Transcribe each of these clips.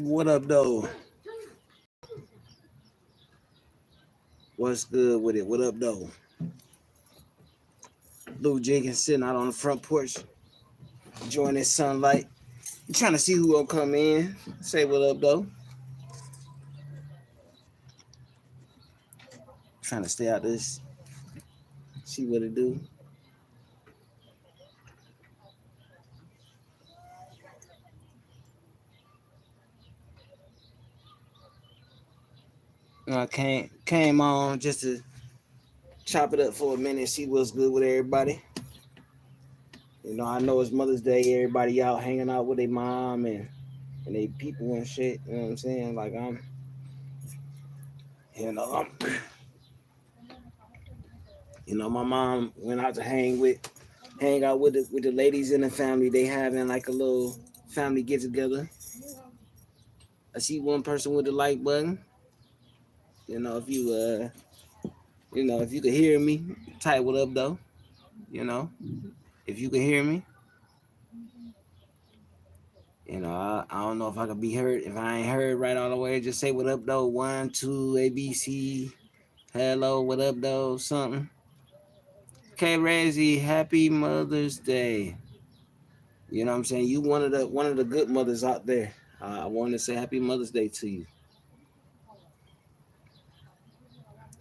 What up, though? What's good with it? What up, though? LUE Jenkins sitting out on the front porch, enjoying this sunlight. Trying to see who will come in. Say what up, though. Trying to stay out this. See what it do. I came on just to chop it up for a minute, see what's good with everybody. I know it's Mother's Day. Everybody out hanging out with their mom and they people and shit. You know what I'm saying? Like you know, I'm, my mom went out to hang out with the ladies in the family. They having like a little family get together. I see one person with the like button. If if you could hear me, type what up though. If you can hear me. I don't know if I could be heard. If I ain't heard right all the way, just say what up though. 1, 2, ABC. Hello, what up though? Something. Okay, Razzie, happy Mother's Day. You know what I'm saying? You one of the good mothers out there. I want to say happy Mother's Day to you.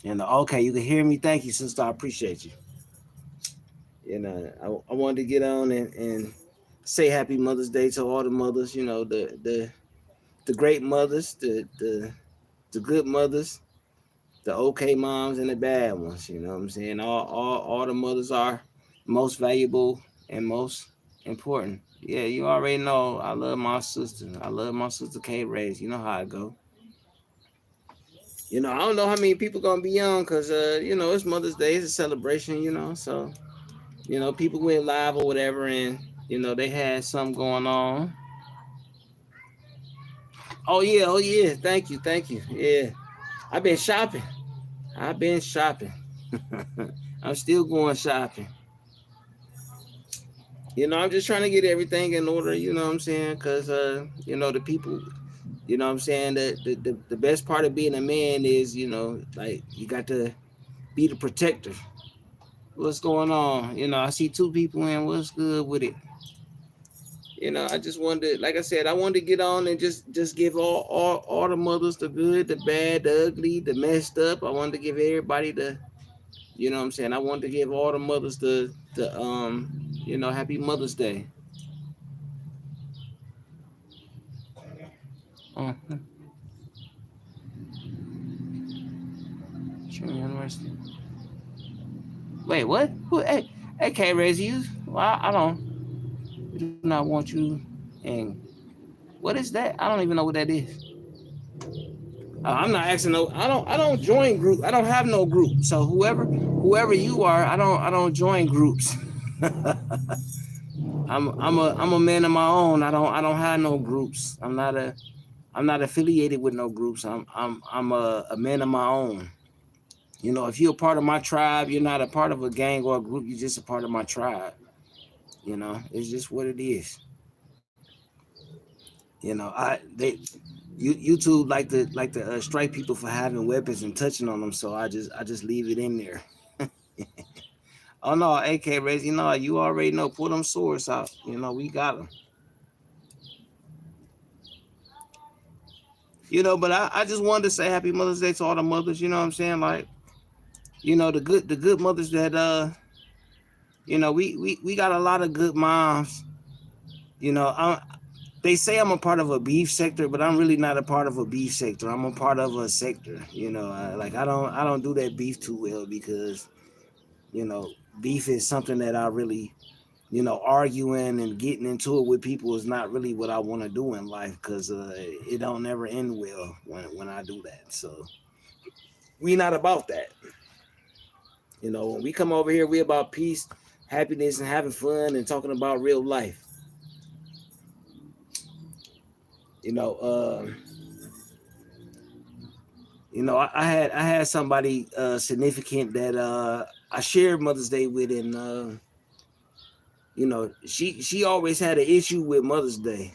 Okay, you can hear me. Thank you, sister. I appreciate you. I wanted to get on and say happy Mother's Day to all the mothers. The great mothers, the good mothers, the okay moms, and the bad ones. You know what I'm saying? All the mothers are most valuable and most important. Yeah, you already know. I love my sister. I love my sister K Rays. You know how I go. I don't know how many people gonna be on because it's Mother's Day. It's a celebration. So people went live or whatever, and they had something going on. Oh yeah. Thank you. Yeah, I've been shopping. I'm still going shopping. I'm just trying to get everything in order. You know what I'm saying? Because the people. You know what I'm saying? The best part of being a man is like you got to be the protector. What's going on? I see two people in. What's good with it? I just wanted to, like I said, I wanted to get on and just give all the mothers, the good, the bad, the ugly, the messed up. I wanted to give everybody what I'm saying? I wanted to give all the mothers the happy Mother's Day. Uh, University. Wait, what? Who? Hey, K Raise you? Well, I do not want you. And what is that? I don't even know what that is. I'm not asking no. I don't join group. I don't have no group. So whoever you are, I don't join groups. I'm a man of my own. I don't have no groups. I'm not affiliated with no groups. I'm a man of my own. If you're a part of my tribe, you're not a part of a gang or a group. You're just a part of my tribe. It's just what it is. YouTube like to strike people for having weapons and touching on them. So I just leave it in there. Oh no, AK Rays, you already know. Pull them swords out. We got them. But I just wanted to say happy Mother's Day to all the mothers. You know what I'm saying? Like, the good mothers that we got a lot of good moms. They say I'm a part of a beef sector, but I'm really not a part of a beef sector. I'm a part of a sector. I don't do that beef too well because beef is something that I really arguing and getting into it with people is not really what I want to do in life because it don't never end well when I do that. So we not about that. When we come over here, we about peace, happiness, and having fun and talking about real life. I had somebody significant that I shared Mother's Day with, and she always had an issue with Mother's Day.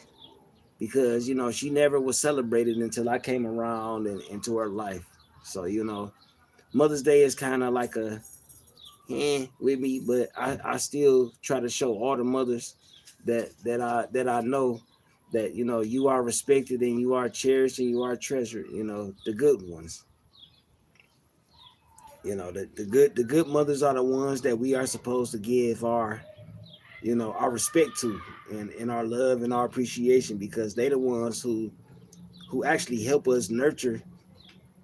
because she never was celebrated until I came around and into her life. So Mother's Day is kind of like a with me, but I still try to show all the mothers that I know that you are respected and you are cherished and you are treasured. The good ones. The good mothers are the ones that we are supposed to give our respect to, and our love and our appreciation, because they the ones who actually help us nurture.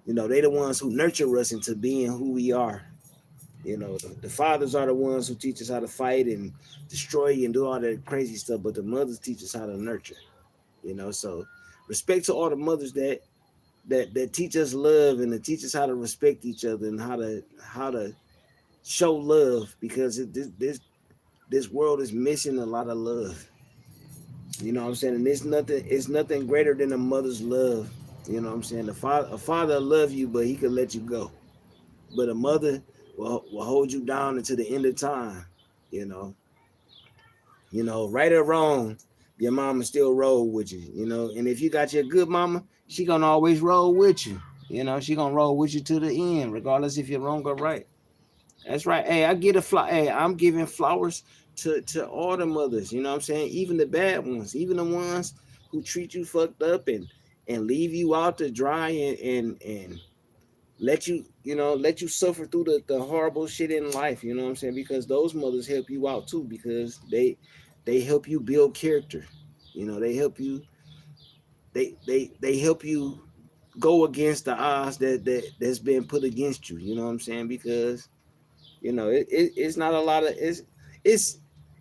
They the ones who nurture us into being who we are. The fathers are the ones who teach us how to fight and destroy and do all that crazy stuff, but the mothers teach us how to nurture. So respect to all the mothers that teach us love and that teach us how to respect each other and how to show love, because this world is missing a lot of love. You know what I'm saying? And it's nothing greater than a mother's love. You know what I'm saying? A father love you, but he could let you go. But a mother will hold you down until the end of time. You know, right or wrong, your mama still roll with you. And if you got your good mama, she gonna always roll with you. She gonna roll with you to the end, regardless if you're wrong or right. That's right. Hey, I get a fly. Hey, I'm giving flowers to all the mothers. You know what I'm saying? Even the bad ones, even the ones who treat you fucked up and leave you out to dry and let you suffer through the horrible shit in life. You know what I'm saying? Because those mothers help you out too, because they help you build character. They help you they help you go against the odds that's been put against you. You know what I'm saying? Because it's not a lot of it's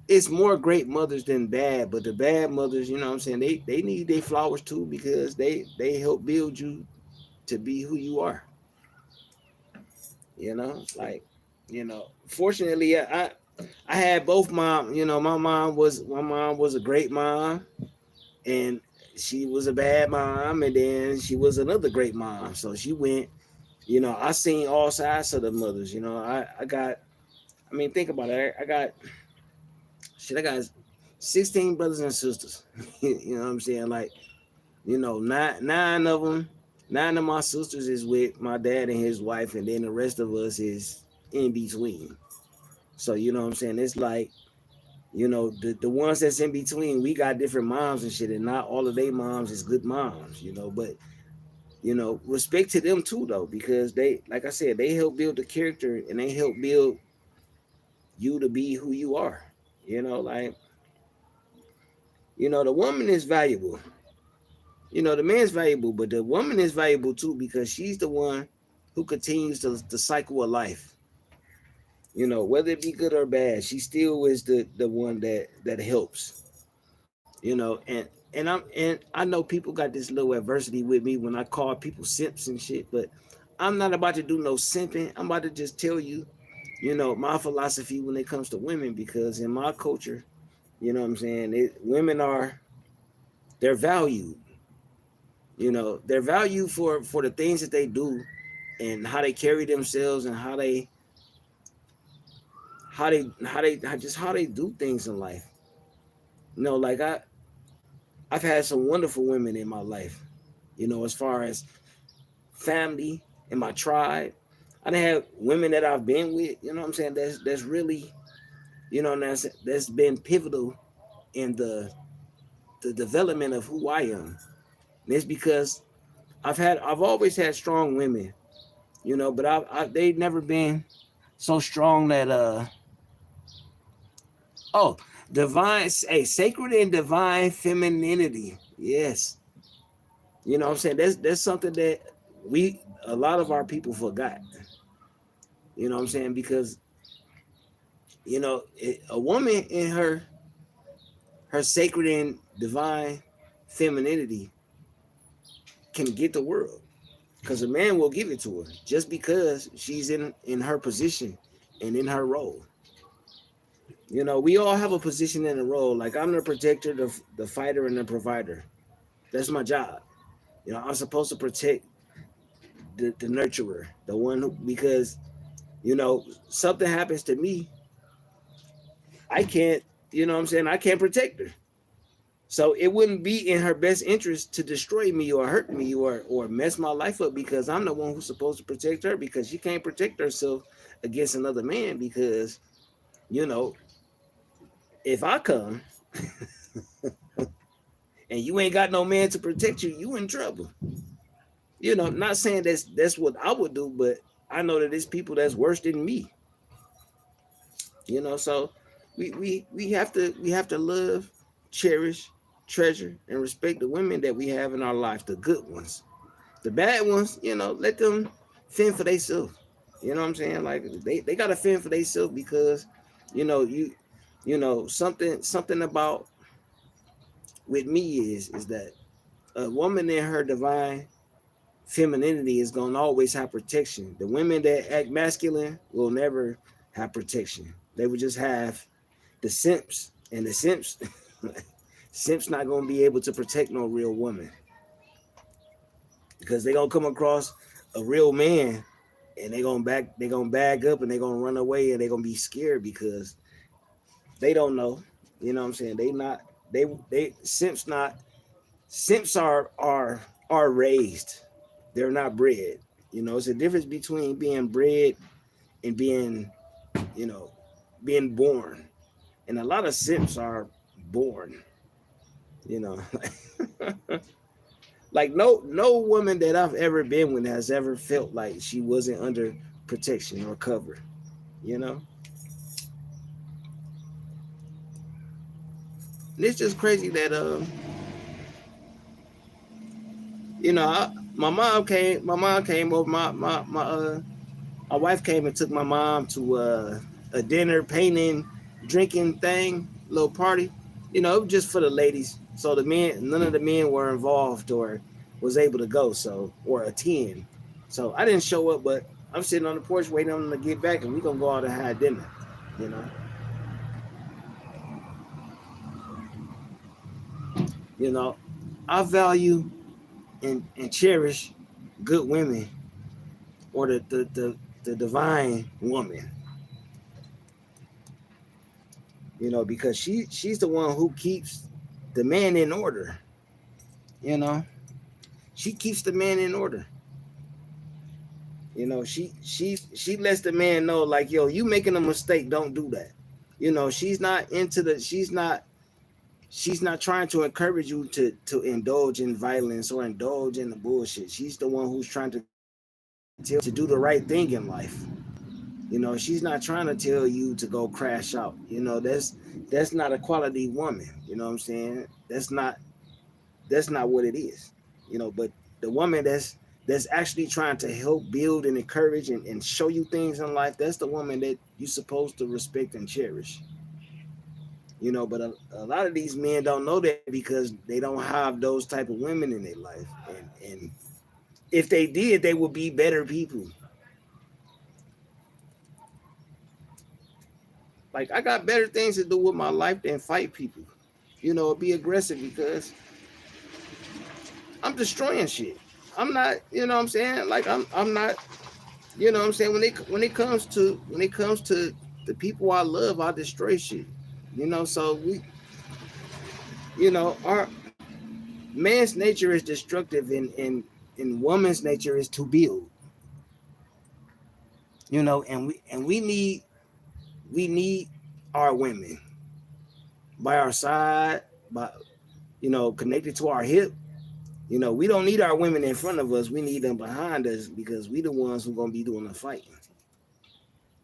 it's more great mothers than bad, but the bad mothers, you know what I'm saying, they need their flowers too, because they help build you to be who you are. Like, fortunately, I had both mom. My mom was a great mom, and she was a bad mom, and then she was another great mom. So she went. I seen all sides of the mothers. I mean, think about it. I got 16 brothers and sisters. You know what I'm saying? Like, nine of them, nine of my sisters is with my dad and his wife, and then the rest of us is in between. So you know what I'm saying? It's like, the ones that's in between, we got different moms and shit, and not all of their moms is good moms. But respect to them too, though, because they, like I said, they help build the character and they help build you to be who you are. Like, the woman is valuable. The man's valuable, but the woman is valuable too, because she's the one who continues the cycle of life. Whether it be good or bad, she still is the one that helps. And I know people got this little adversity with me when I call people simps and shit, but I'm not about to do no simping. I'm about to just tell you, my philosophy when it comes to women, because in my culture, what I'm saying, women they're valued. They're valued for the things that they do and how they carry themselves and how they do things in life. Like I've had some wonderful women in my life. As far as family and my tribe, I done had women that I've been with. You know what I'm saying? That's really, that's been pivotal in the development of who I am. And it's because I've always had strong women, but they've never been so strong that oh, sacred and divine femininity. Yes. What I'm saying? That's something that a lot of our people forgot. What I'm saying? Because, a woman in her sacred and divine femininity can get the world, because a man will give it to her just because she's in her position and in her role. We all have a position and a role. Like, I'm the protector, the fighter, and the provider. That's my job. I'm supposed to protect the nurturer, the one who, because something happens to me, I can't, what I'm saying, I can't protect her. So it wouldn't be in her best interest to destroy me or hurt me or mess my life up because I'm the one who's supposed to protect her because she can't protect herself against another man because you know if I come and you ain't got no man to protect you, you in trouble. Not saying that's what I would do, but I know that there's people that's worse than me. So we have to love, cherish, treasure, and respect the women that we have in our life, the good ones. The bad ones, let them fend for themselves. You know what I'm saying? Like they gotta fend for themselves because, something about with me is that a woman in her divine femininity is gonna always have protection. The women that act masculine will never have protection. They would just have the simps, and the simps, simps not gonna be able to protect no real woman because they gonna come across a real man and they gonna bag up and they gonna run away and they gonna be scared because they don't know. You know what I'm saying? They simps are raised. They're not bred. It's a difference between being bred and you know, being born. And a lot of simps are born, you know. Like no woman that I've ever been with has ever felt like she wasn't under protection or cover, you know. And it's just crazy that my mom came over my wife came and took my mom to a dinner, painting, drinking thing, little party. It was just for the ladies. So none of the men were involved or was able to go, or attend. So I didn't show up, but I'm sitting on the porch waiting on them to get back, and we gonna go out and have dinner. You know, you know, I value and cherish good women or the divine woman. Because she's the one who keeps the man in order. You know, she keeps the man in order. She lets the man know, like, yo, you making a mistake, don't do that. She's not trying to encourage you to indulge in violence or indulge in the bullshit. She's the one who's trying to tell you to do the right thing in life. She's not trying to tell you to go crash out. That's not a quality woman. You know what I'm saying? That's not what it is. But the woman that's actually trying to help build and encourage and show you things in life, that's the woman that you're supposed to respect and cherish. But a lot of these men don't know that because they don't have those type of women in their life. And if they did, they would be better people. Like, I got better things to do with my life than fight people. Be aggressive because I'm destroying shit. I'm not, you know what I'm saying? Like, I'm not, you know what I'm saying? When it comes to the people I love, I destroy shit. So our man's nature is destructive and woman's nature is to build. And we need our women by our side, by connected to our hip. We don't need our women in front of us. We need them behind us because we the ones who gonna be doing the fighting.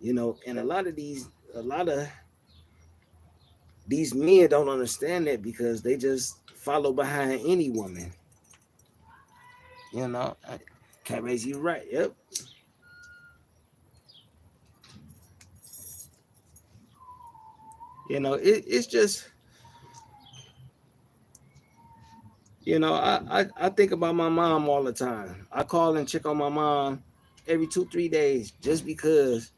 And a lot of these men don't understand that because they just follow behind any woman. You know, Can't raise you right. Yep. It's just I think about my mom all the time. I call and check on my mom every 2-3 days just because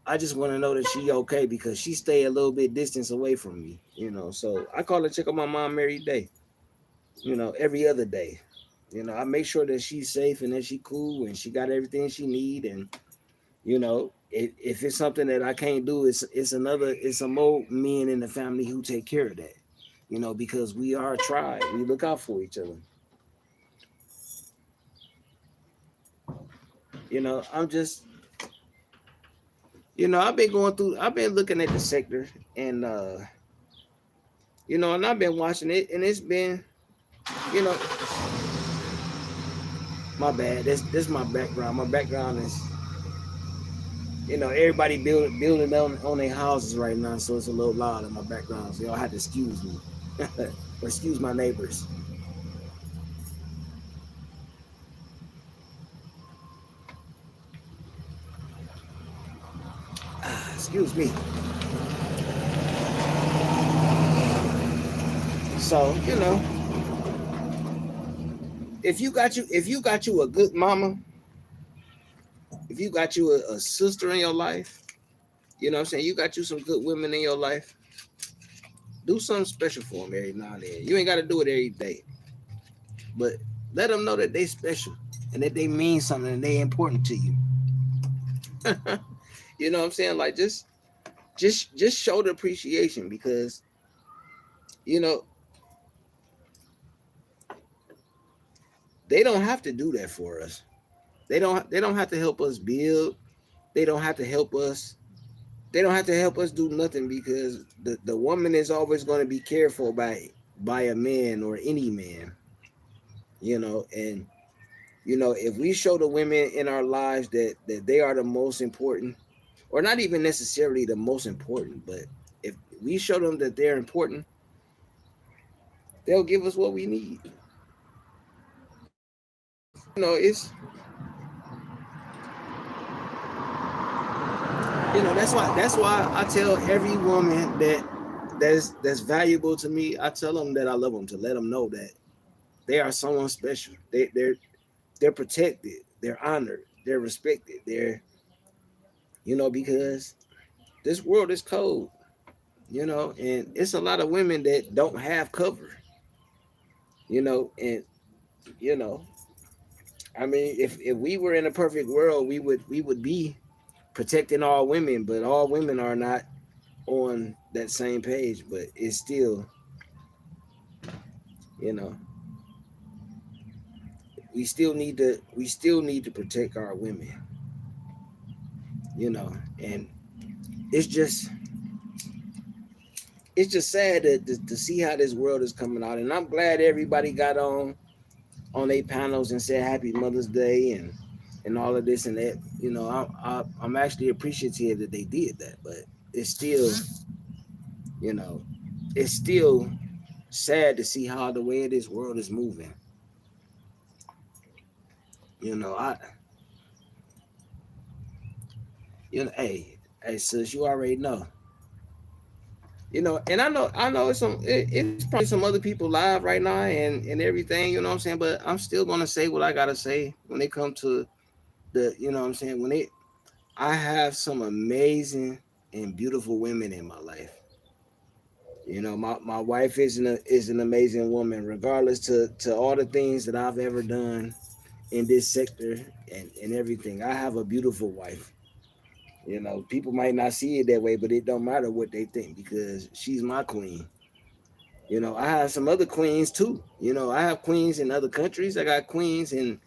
I just want to know that she okay because she stay a little bit distance away from me. So I call and check on my mom every day. Every other day. I make sure that she's safe and that she cool and she got everything she need. And if it's something that I can't do, it's some more men in the family who take care of that. because we are a tribe. We look out for each other. I'm just, I've been looking at the sector, and and I've been watching it, and it's been, you know, my bad. This my background. My background is, everybody building on their houses right now, so it's a little loud in my background. So y'all have to excuse me, or excuse my neighbors. Excuse me. So if you got you a good mama, if you got you a sister in your life, what I'm saying, you got you some good women in your life, do something special for them every now and then. You ain't got to do it every day, but let them know that they special and that they mean something and they important to you. You know what I'm saying? Like, just show the appreciation, because you know they don't have to do that for us. They don't have to help us build. They don't have to help us. They don't have to help us do nothing, because the woman is always going to be cared for by a man, or any man. And if we show the women in our lives that they are the most important, or not even necessarily the most important, but if we show them that they're important, they'll give us what we need. It's that's why I tell every woman that's valuable to me. I tell them that I love them, to let them know that they are someone special. They're protected, they're honored, they're respected. Because this world is cold. And it's a lot of women that don't have cover. And you know, I mean, if we were in a perfect world, we would be protecting all women, but all women are not on that same page. But it's still, you know, we still need to protect our women. And it's just it's just sad to see how this world is coming out. And I'm glad everybody got on their panels and said Happy Mother's Day and all of this and that. I'm actually appreciative that they did that, but it's still, you know, it's still sad to see how the way this world is moving. I, hey, sis, you already know. And I know it's probably some other people live right now and everything. You know what I'm saying? But I'm still gonna say what I gotta say when they come to what I'm saying, I have some amazing and beautiful women in my life. My wife is an amazing woman, regardless to all the things that I've ever done in this sector and everything. I have a beautiful wife. People might not see it that way, but it don't matter what they think, because she's my queen. I have some other queens too. I have queens in other countries. I got queens in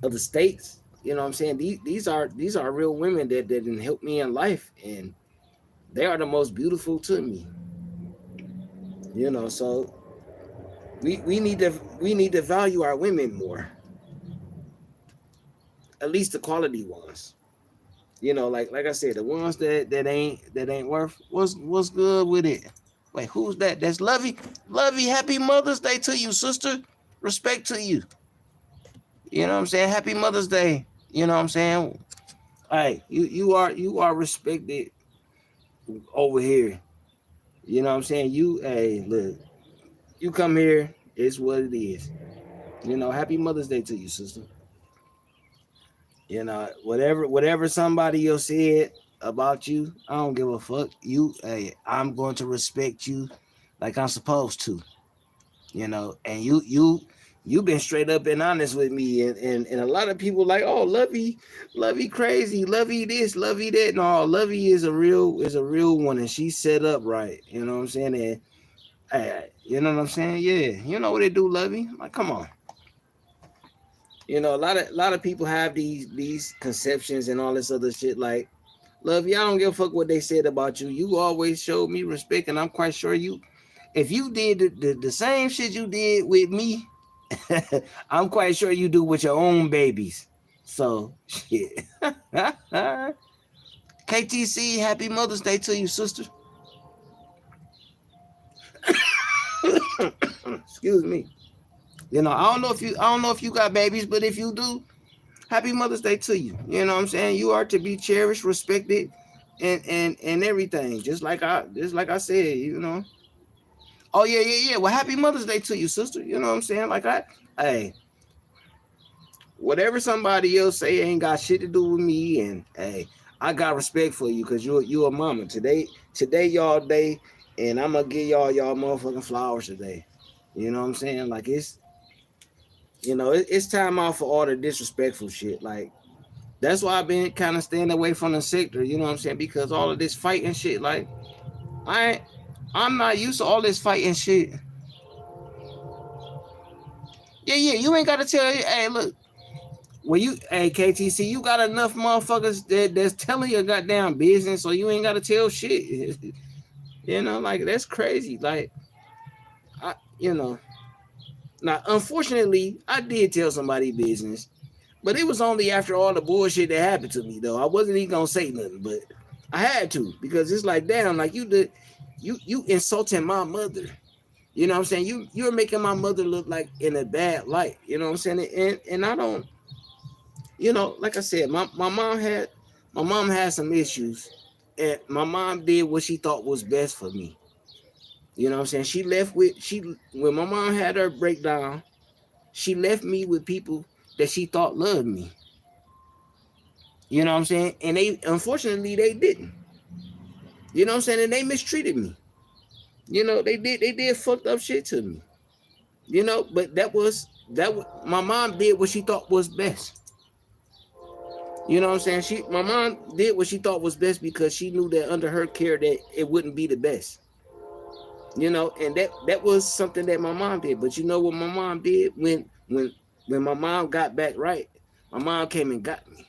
other states. What I'm saying? These are real women that didn't help me in life, and they are the most beautiful to me. So we need to value our women more, at least the quality ones. Like I said, the ones that ain't worth what's good with it. Wait, who's that? That's Lovey. Lovey, happy Mother's Day to you, sister. Respect to you. You know what I'm saying? Happy Mother's Day. You know what I'm saying? Hey, you are respected over here. You know what I'm saying? Hey, look, you come here, it's what it is. Happy Mother's Day to you, sister. Whatever somebody else said about you, I don't give a fuck. Hey, I'm going to respect you like I'm supposed to. And you've been straight up and honest with me, and a lot of people like, oh, Lovey crazy, Lovey this, Lovey that. No, Lovey is a real one, and she's set up right. You know what I'm saying? Hey, you know what I'm saying? Yeah, you know what they do, Lovey. Like, come on. A lot of people have these conceptions and all this other shit. Like, Lovey, I don't give a fuck what they said about you. You always showed me respect, and I'm quite sure if you did the same shit you did with me, I'm quite sure you do with your own babies. So shit. KTC, happy Mother's Day to you, sister. Excuse me. I don't know if you got babies, but if you do, happy Mother's Day to you. You know what I'm saying? You are to be cherished, respected, and everything. Just like I said, you know. Oh yeah. Well, happy Mother's Day to you, sister. You know what I'm saying? Hey, whatever somebody else say ain't got shit to do with me, and hey, I got respect for you because you're a mama. Today y'all day, and I'm gonna give y'all motherfucking flowers today. You know what I'm saying? Like it's time out for all the disrespectful shit. Like that's why I've been kind of staying away from the sector. You know what I'm saying? Because all of this fighting shit, like I, I'm not used to all this fighting shit. Yeah. You ain't gotta tell. Hey, look. Hey KTC, you got enough motherfuckers that's telling your goddamn business, so you ain't gotta tell shit. Like that's crazy. Like I, now unfortunately, I did tell somebody business, but it was only after all the bullshit that happened to me though. I wasn't even gonna say nothing, but I had to because it's like damn, like you insulting my mother. You know what I'm saying? You're making my mother look like in a bad light. You know what I'm saying? And I don't. Like I said, my mom had some issues, and my mom did what she thought was best for me. You know what I'm saying? She when my mom had her breakdown, she left me with people that she thought loved me. You know what I'm saying? And they unfortunately they didn't. You know what I'm saying? And they mistreated me. They did fucked up shit to me. But my mom did what she thought was best. You know what I'm saying? My mom did what she thought was best because she knew that under her care that it wouldn't be the best. And that was something that my mom did. But you know what my mom did when my mom got back right, my mom came and got me.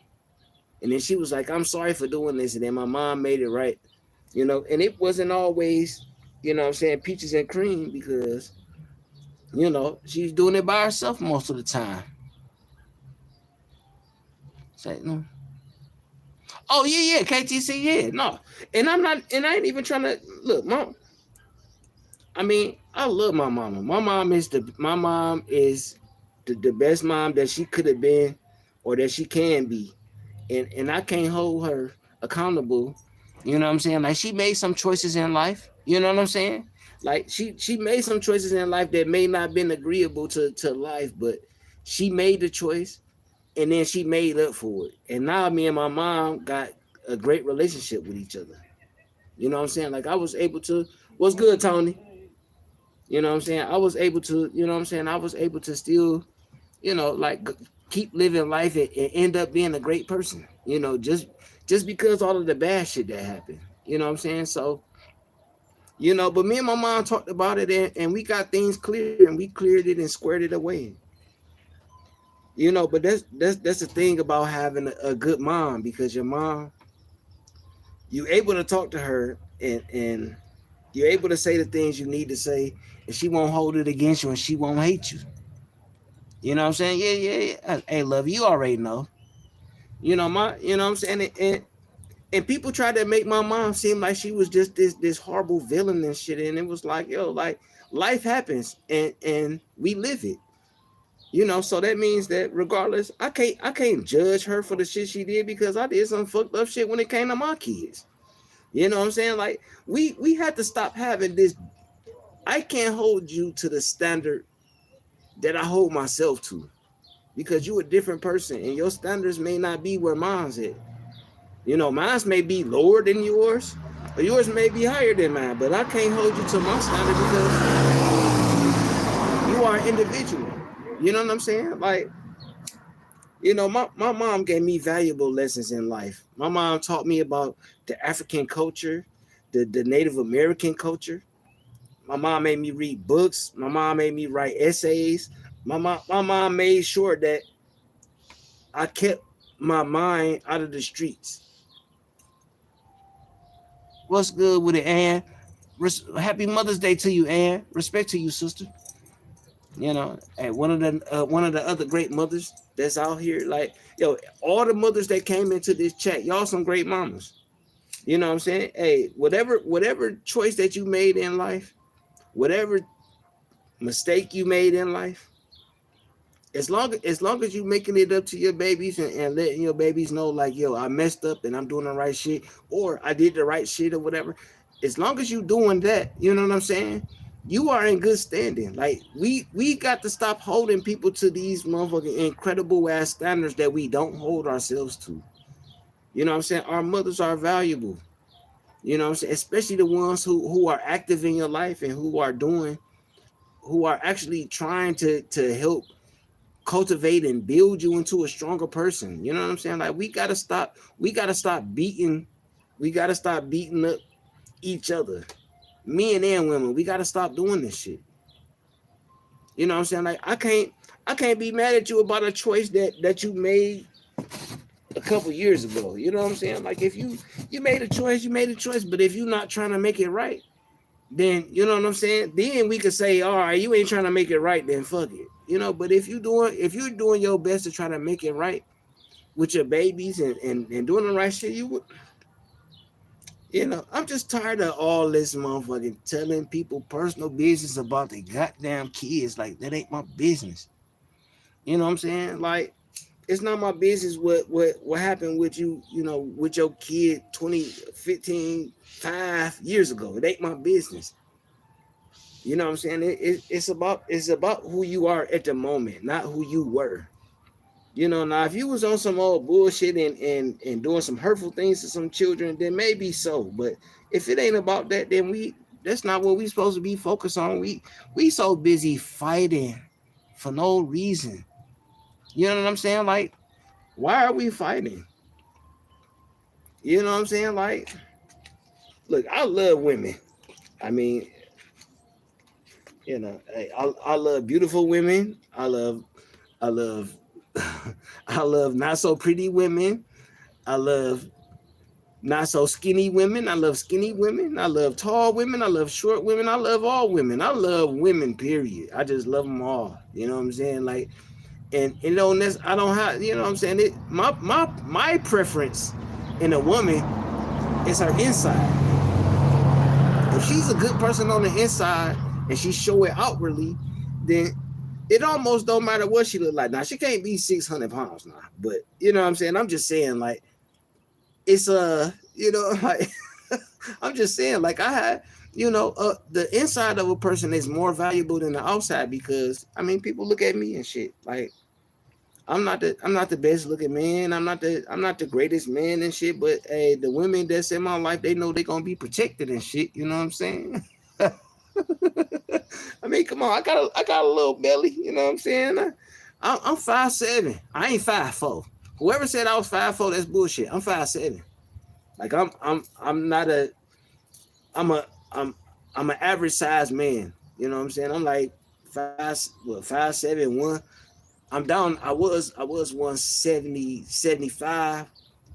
And then she was like, I'm sorry for doing this. And then my mom made it right. And it wasn't always, what I'm saying, peaches and cream because, she's doing it by herself most of the time. Say, no. Oh yeah, KTC, yeah, no, and I ain't even trying to look, mom. I mean, I love my mama. My mom is the best mom that she could have been, or that she can be, and I can't hold her accountable. You know what I'm saying? Like she made some choices in life. You know what I'm saying? Like she made some choices in life that may not been agreeable to life, but she made the choice and then she made up for it. And now me and my mom got a great relationship with each other. You know what I'm saying? Like I was able to, what's good, Tony? You know what I'm saying? I was able to, you know what I'm saying? I was able to still, like keep living life and end up being a great person. Just because all of the bad shit that happened. You know what I'm saying? So, but me and my mom talked about it and we got things clear and we cleared it and squared it away. But that's the thing about having a good mom because your mom, you able to talk to her and you're able to say the things you need to say, and she won't hold it against you and she won't hate you. You know what I'm saying? Yeah. Hey, love, you already know. You know what I'm saying? And people try to make my mom seem like she was just this horrible villain and shit. And it was like, yo, like life happens and we live it. So that means that regardless, I can't judge her for the shit she did because I did some fucked up shit when it came to my kids. You know what I'm saying? Like we had to stop having this. I can't hold you to the standard that I hold myself to because you're a different person and your standards may not be where mine's at. Mine's may be lower than yours, or yours may be higher than mine, but I can't hold you to my standard because you are an individual. You know what I'm saying? Like, my mom gave me valuable lessons in life. My mom taught me about the African culture, the Native American culture. My mom made me read books. My mom made me write essays. My mom made sure that I kept my mind out of the streets. What's good with it, Ann? Happy Mother's Day to you, Ann. Respect to you, sister. You know, and one of the other great mothers that's out here, like yo, all the mothers that came into this chat, y'all some great mamas. You know what I'm saying? Hey, whatever choice that you made in life, whatever mistake you made in life, as long as you making it up to your babies and letting your babies know, like, yo, I messed up and I'm doing the right shit, or I did the right shit or whatever. As long as you doing that, you know what I'm saying? You are in good standing. Like we got to stop holding people to these motherfucking incredible ass standards that we don't hold ourselves to. You know what I'm saying? Our mothers are valuable. You know what I'm saying? Especially the ones who are active in your life and who are actually trying to help cultivate and build you into a stronger person. You know what I'm saying? Like we gotta stop beating up each other. Men and women, we gotta stop doing this shit. You know what I'm saying? Like I can't be mad at you about a choice that you made a couple years ago. You know what I'm saying? Like if you made a choice, you made a choice, but if you're not trying to make it right, then you know what I'm saying? Then we could say, all right, you ain't trying to make it right, then fuck it. You know, but if you're doing your best to try to make it right with your babies and doing the right shit, you would, you know, I'm just tired of all this motherfucking telling people personal business about their goddamn kids. Like that ain't my business. You know what I'm saying? Like it's not my business what happened with you, you know, with your kid 5 years ago. It ain't my business. You know what I'm saying? It's about who you are at the moment, not who you were. You know, now if you was on some old bullshit and doing some hurtful things to some children, then maybe so. But if it ain't about that, then that's not what we supposed to be focused on. We so busy fighting for no reason. You know what I'm saying? Like, why are we fighting? You know what I'm saying? Like, look, I love women. I mean, you know, I love beautiful women. I love I love not so pretty women. I love not so skinny women. I love skinny women. I love tall women. I love short women. I love all women. I love women, period. I just love them all. You know what I'm saying? Like, and you know, this I don't have, you know what I'm saying? My preference in a woman is her inside. If she's a good person on the inside and she show it outwardly, then it almost don't matter what she look like. Now she can't be 600 pounds now, but you know what I'm saying? I'm just saying, like, it's you know, like I'm just saying, like, I had, you know, the inside of a person is more valuable than the outside, because I mean people look at me and shit. Like I'm not the best looking man. I'm not the greatest man and shit, but hey, the women that's in my life, they know they're gonna be protected and shit, you know what I'm saying? I mean, come on, I got a little belly, you know what I'm saying? I'm 5'7". I ain't 5'4". Whoever said I was 5'4", that's bullshit. I'm 5'7". Like I'm not a I'm a I'm an average size man. You know what I'm saying? I'm like 5'7", one. I'm down. I was 170, 75,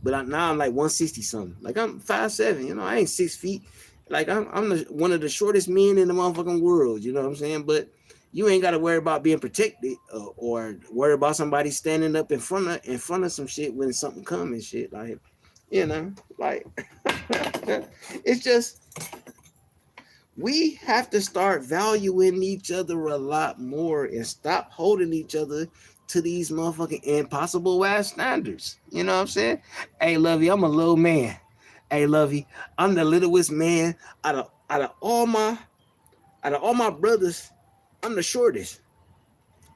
but now I'm like 160 something. Like I'm 5'7". You know, I ain't 6 feet. Like I'm one of the shortest men in the motherfucking world. You know what I'm saying? But you ain't got to worry about being protected, or worry about somebody standing up in front of some shit when something comes and shit. Like, you know, like it's just, we have to start valuing each other a lot more and stop holding each other to these motherfucking impossible ass standards. You know what I'm saying? Hey, Lovey, I'm a little man. Hey, Lovey, I'm the littlest man out of all my brothers. I'm the shortest.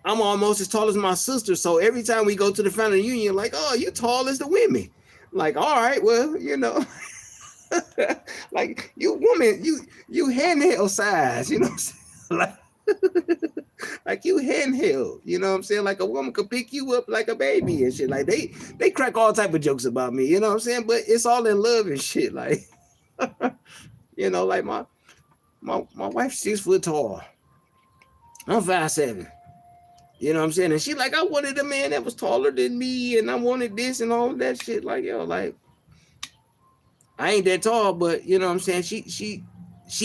I'm almost as tall as my sister. So every time we go to the family reunion, like, oh, you tall as the women. Like, all right, well, you know, like you woman, you handheld size, you know what I'm saying? Like you handheld, you know what I'm saying? Like a woman could pick you up like a baby and shit. Like they crack all type of jokes about me, you know what I'm saying? But it's all in love and shit. Like, you know, like my wife's 6 foot tall. I'm 5'7". You know what I'm saying? And she like, I wanted a man that was taller than me, and I wanted this and all that shit. Like, yo, like, I ain't that tall, but you know what I'm saying? She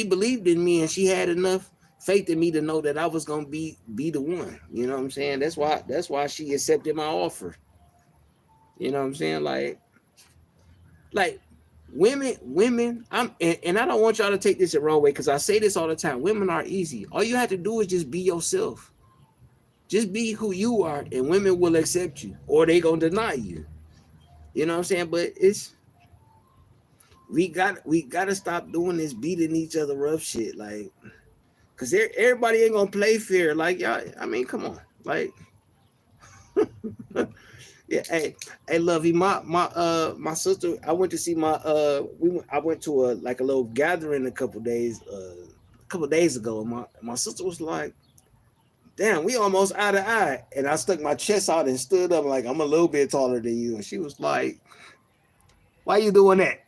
believed in me, and she had enough faith in me to know that I was gonna be the one. You know what I'm saying? That's why she accepted my offer. You know what I'm saying? Like women, and I don't want y'all to take this the wrong way, because I say this all the time. Women are easy. All you have to do is just be yourself. Just be who you are, and women will accept you, or they gonna deny you. You know what I'm saying? But we gotta stop doing this beating each other up shit. Like, cause everybody ain't gonna play fair. Like, y'all, I mean, come on. Like, yeah, hey, Lovey, my sister. I went to see I went to a little gathering a couple days ago, and my sister was like, damn, we almost eye to eye. And I stuck my chest out and stood up like, I'm a little bit taller than you. And she was like, why you doing that?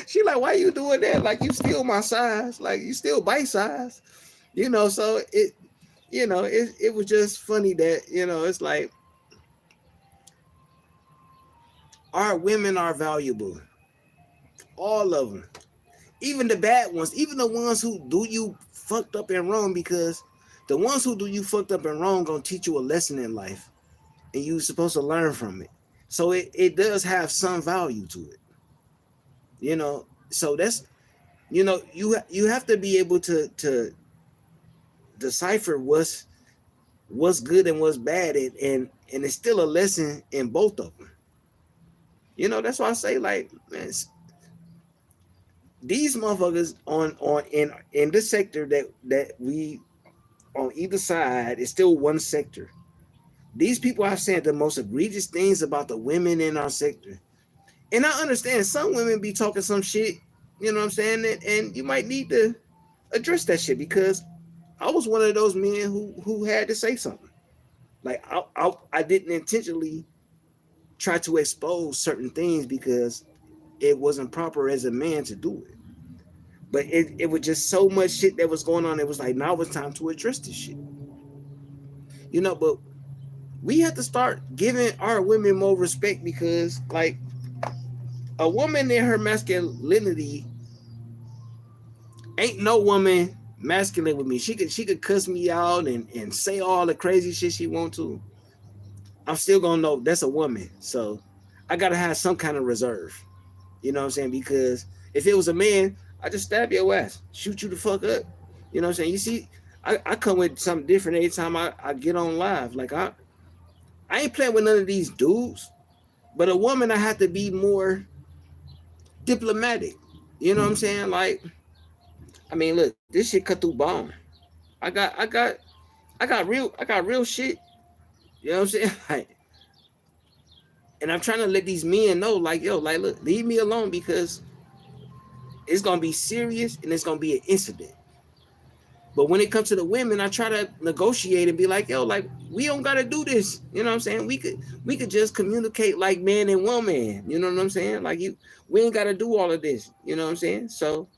She like, why you doing that? Like, you still my size. Like, you still bite size. You know, so it was just funny that, it's like, our women are valuable. All of them. Even the bad ones. Even the ones who do you fucked up and wrong, because the ones who do you fucked up and wrong gonna teach you a lesson in life, and you're supposed to learn from it. So it does have some value to it. So that's, you have to be able to decipher what's good and what's bad, and it's still a lesson in both of them. That's why I say, like, man, these motherfuckers in this sector that we on either side is still one sector. These people have said the most egregious things about the women in our sector. And I understand some women be talking some shit, you know what I'm saying? And you might need to address that shit, because I was one of those men who had to say something. Like, I didn't intentionally try to expose certain things because it wasn't proper as a man to do it. But it was just so much shit that was going on. It was like, now it's time to address this shit. But we have to start giving our women more respect, because, like, a woman in her masculinity, ain't no woman masculine with me. She could cuss me out and say all the crazy shit she want to. I'm still gonna know that's a woman. So I gotta have some kind of reserve. You know what I'm saying? Because if it was a man, I just stab your ass, shoot you the fuck up. You know what I'm saying? You see, I come with something different every time I get on live. Like, I ain't playing with none of these dudes. But a woman, I have to be more diplomatic. You know what I'm saying? Like, I mean, look, this shit cut through bone. I got real shit. You know what I'm saying? Like, and I'm trying to let these men know, like, yo, like, look, leave me alone, because it's gonna be serious and it's gonna be an incident. But when it comes to the women, I try to negotiate and be like, yo, like, we don't gotta do this. You know what I'm saying? We could just communicate like man and woman. You know what I'm saying? Like, we ain't gotta do all of this. You know what I'm saying? So,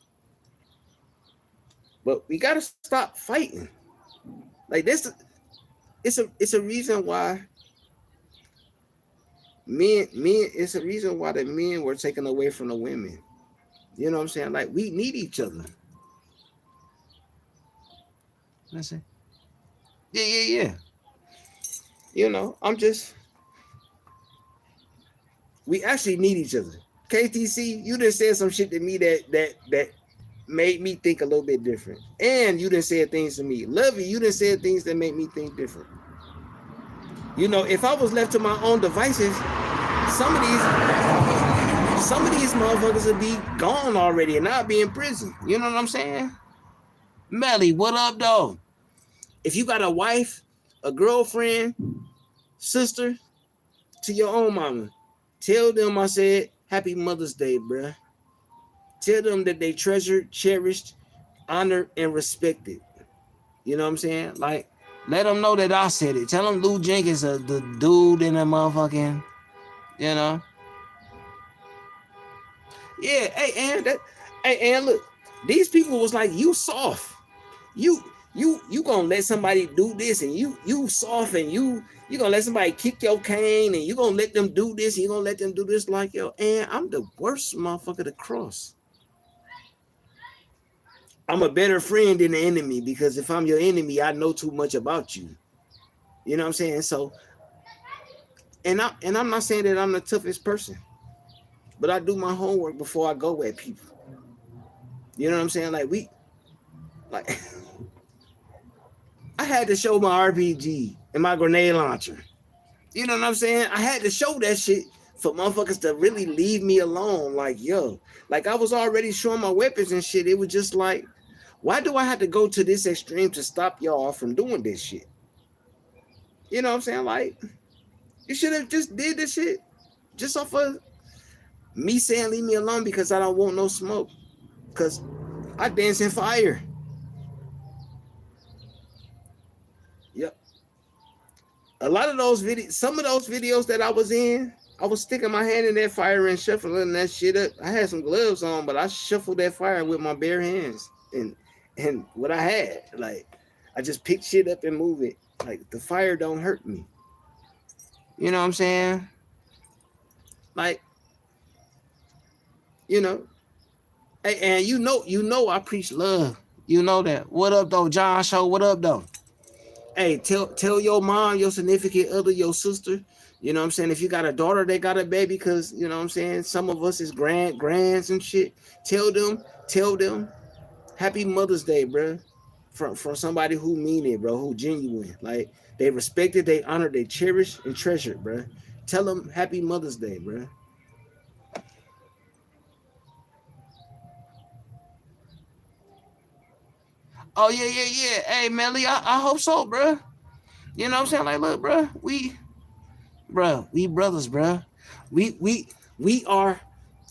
but we gotta stop fighting. Like, this, it's a reason why it's a reason why the men were taken away from the women. You know what I'm saying? Like, we need each other. That's it. Yeah. We actually need each other. KTC, you done said some shit to me that made me think a little bit different. And you done said things to me. Lovey, you done said things that made me think different. If I was left to my own devices, some of these motherfuckers would be gone already and I'd be in prison. You know what I'm saying? Melly, what up, though? If you got a wife, a girlfriend, sister, to your own mama, tell them I said Happy Mother's Day, bruh. Tell them that they treasured, cherished, honored, and respected. You know what I'm saying? Like, let them know that I said it. Tell them LUE Jenkins, the dude in the motherfucking, Yeah, hey, and Hey, and look, these people was like, you soft. You you gonna let somebody do this, and you soft, and you gonna let somebody kick your cane, and you gonna let them do this, and you gonna let them do this, like, yo, and I'm the worst motherfucker to cross. I'm a better friend than the enemy, because if I'm your enemy, I know too much about you. You know what I'm saying? So, and I'm not saying that I'm the toughest person, but I do my homework before I go at people. You know what I'm saying? Like I had to show my RPG and my grenade launcher. You know what I'm saying? I had to show that shit for motherfuckers to really leave me alone. Like, yo, like I was already showing my weapons and shit. It was just like, why do I have to go to this extreme to stop y'all from doing this shit? You know what I'm saying? Like, you should have just did this shit just off of me saying leave me alone because I don't want no smoke. Because I dance in fire. Yep. A lot of those videos, some of those videos that I was in, I was sticking my hand in that fire and shuffling that shit up. I had some gloves on, but I shuffled that fire with my bare hands and what I had. Like, I just pick shit up and move it. Like, the fire don't hurt me. You know what I'm saying? Like, you know, hey, and I preach love. You know that. What up though, John Show? What up though? Hey, tell your mom, your significant other, your sister. You know what I'm saying? If you got a daughter that got a baby, because you know what I'm saying, some of us is grands and shit. Tell them, Happy Mother's Day, bro. From somebody who mean it, bro, who genuine. Like, they respect it, they honor, they cherish and treasure it, bro. Tell them Happy Mother's Day, bro. Oh yeah. Hey, Melly, I hope so, bro. You know what I'm saying? Like, look, bro, we brothers, bro. We we we are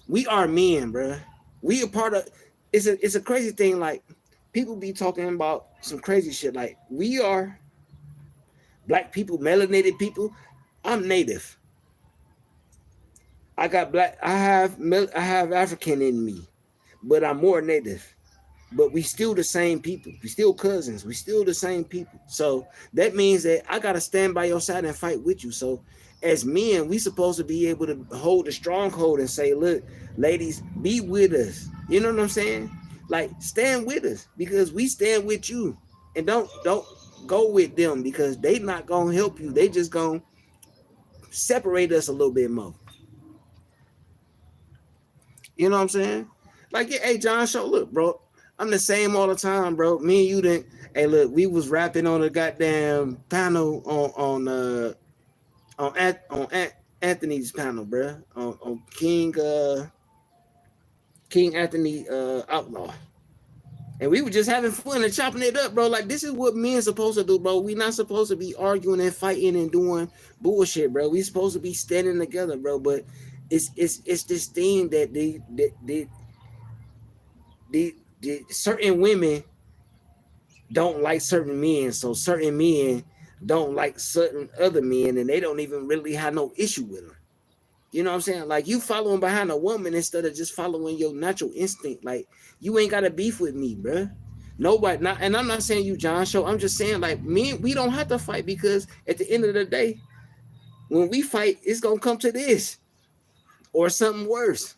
we are men, bro. We a part of. It's a crazy thing. Like, people be talking about some crazy shit. Like, we are black people, melanated people. I'm native. I got black. I have African in me, but I'm more native. But we still the same people. We still cousins. We still the same people. So that means that I gotta stand by your side and fight with you. So as men, we supposed to be able to hold a stronghold and say, look, ladies, be with us. You know what I'm saying? Like, stand with us, because we stand with you. And don't go with them, because they not gonna help you. They just gonna separate us a little bit more. You know what I'm saying? Like, yeah, hey, John Show, look, bro, I'm the same all the time, bro. Me and you didn't. Hey, look, we was rapping on a goddamn panel on Anthony's panel, bro. On King Anthony Outlaw. And we were just having fun and chopping it up, bro. Like, this is what men supposed to do, bro. We not supposed to be arguing and fighting and doing bullshit, bro. We supposed to be standing together, bro. But it's this thing that the certain women don't like certain men, so certain men don't like certain other men, and they don't even really have no issue with them. You know what I'm saying? Like, you following behind a woman instead of just following your natural instinct. Like, you ain't got a beef with me, bro. Nobody, not, and I'm not saying you, John Show. I'm just saying, like, me, we don't have to fight, because at the end of the day, when we fight, it's gonna come to this or something worse.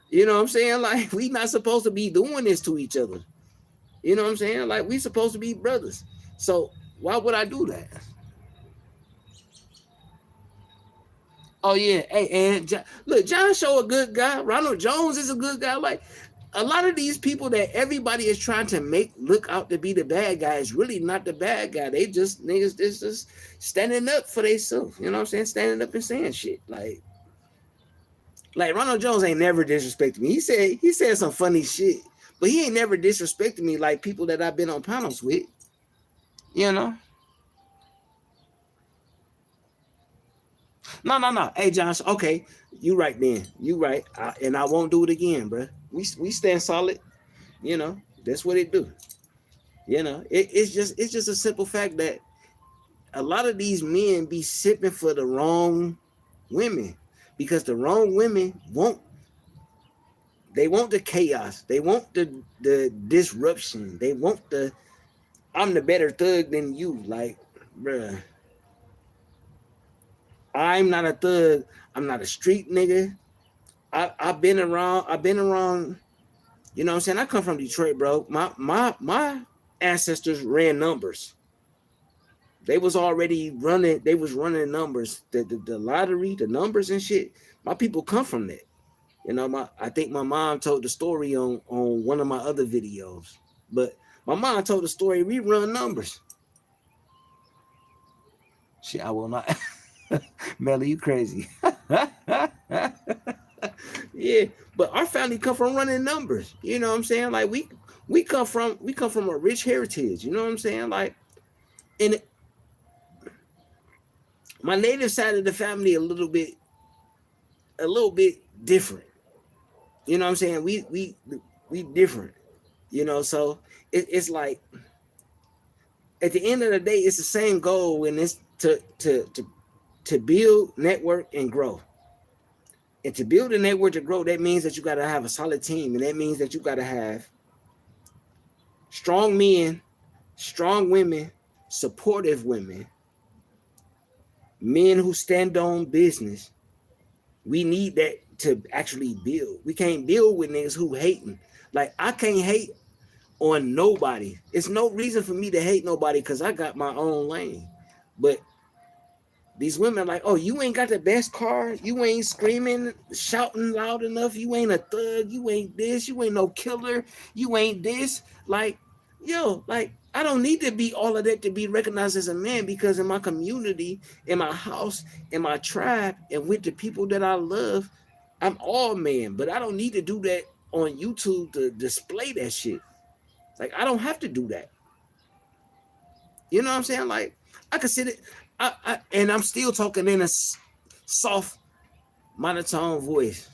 You know what I'm saying? Like, we not supposed to be doing this to each other. You know what I'm saying? Like, we supposed to be brothers. So why would I do that? Oh yeah, hey, and look, John Show a good guy. Ronald Jones is a good guy. Like, a lot of these people that everybody is trying to make look out to be the bad guy is really not the bad guy. They just niggas just standing up for themselves. You know what I'm saying? Standing up and saying shit. Like Ronald Jones ain't never disrespected me. He said some funny shit, but he ain't never disrespected me like people that I've been on panels with. You know? No. Hey, Josh. Okay, you right then. You right, and I won't do it again, bro. We stand solid. You know, that's what it do. You know, it's just a simple fact that a lot of these men be sipping for the wrong women, because the wrong women won't They want the chaos. They want the disruption. They want the I'm the better thug than you. Like, bruh, I'm not a thug. I'm not a street nigga. I've been around. I've been around. You know what I'm saying? I come from Detroit, bro. My ancestors ran numbers. They was already running. They was running numbers. The lottery, the numbers and shit. My people come from that. You know, I think my mom told the story on one of my other videos. But my mom told the story. We run numbers. Shit, I will not. Melly, you crazy. Yeah, but our family come from running numbers. You know what I'm saying? Like we come from a rich heritage. You know what I'm saying? Like, and my native side of the family a little bit different. You know what I'm saying? We different. You know, so it's like at the end of the day, it's the same goal, and it's to build, network, and grow. And to build a network to grow, that means that you got to have a solid team, and that means that you got to have strong men, strong women, supportive women, men who stand on business. We need that to actually build. We can't build with niggas who hating. Like, I can't hate on nobody. It's no reason for me to hate nobody because I got my own lane. But these women are like, oh, you ain't got the best car. You ain't screaming, shouting loud enough. You ain't a thug. You ain't this. You ain't no killer. You ain't this. Like, yo, like, I don't need to be all of that to be recognized as a man, because in my community, in my house, in my tribe, and with the people that I love, I'm all man. But I don't need to do that on YouTube to display that shit. Like, I don't have to do that. You know what I'm saying? Like, I can sit it, and I'm still talking in a soft monotone voice.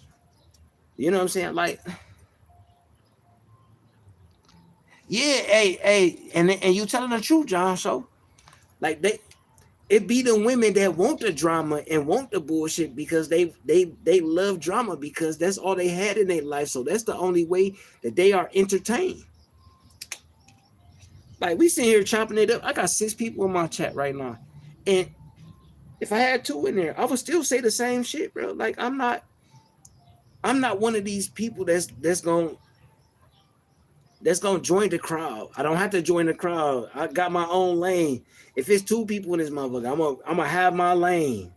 You know what I'm saying? Like, yeah, hey, and you telling the truth, John. So, like, it be the women that want the drama and want the bullshit because they love drama because that's all they had in their life. So that's the only way that they are entertained. Like, we sitting here chopping it up. I got 6 people in my chat right now, and if I had 2 in there, I would still say the same shit, bro. Like, I'm not one of these people that's gonna join the crowd. I don't have to join the crowd. I got my own lane. If it's 2 people in this motherfucker, I'm gonna have my lane.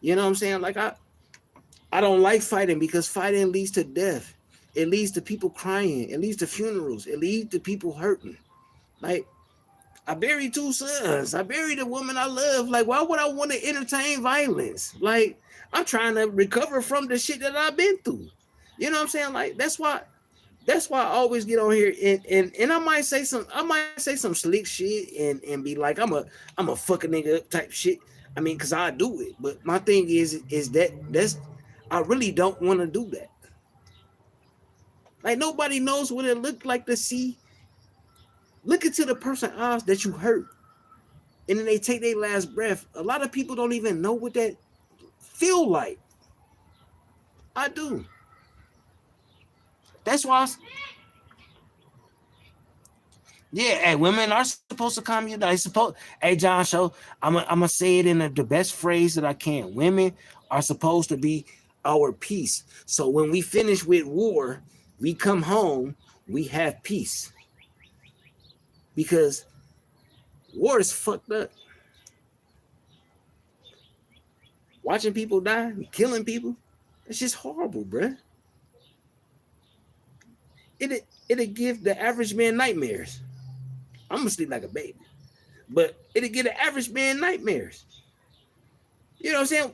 You know what I'm saying? Like, I don't like fighting because fighting leads to death. It leads to people crying. It leads to funerals. It leads to people hurting. Like, I buried 2 sons. I buried a woman I love. Like, why would I want to entertain violence? Like, I'm trying to recover from the shit that I've been through. You know what I'm saying? Like, that's why I always get on here and I might say some slick shit and be like, I'm a fucking nigga up type shit. I mean, cause I do it. But my thing is that's I really don't want to do that. Like, nobody knows what it looked like to see. Look into the person's eyes that you hurt, and then they take their last breath. A lot of people don't even know what that feel like. I do. That's why. Yeah, hey, women are supposed to calm you down. They supposed. Hey, John, so I'm gonna say it in the best phrase that I can. Women are supposed to be our peace. So when we finish with war, we come home, we have peace. Because war is fucked up. Watching people die, killing people, it's just horrible, bruh. It'll give the average man nightmares. I'm gonna sleep like a baby, but it'll give the average man nightmares. You know what I'm saying?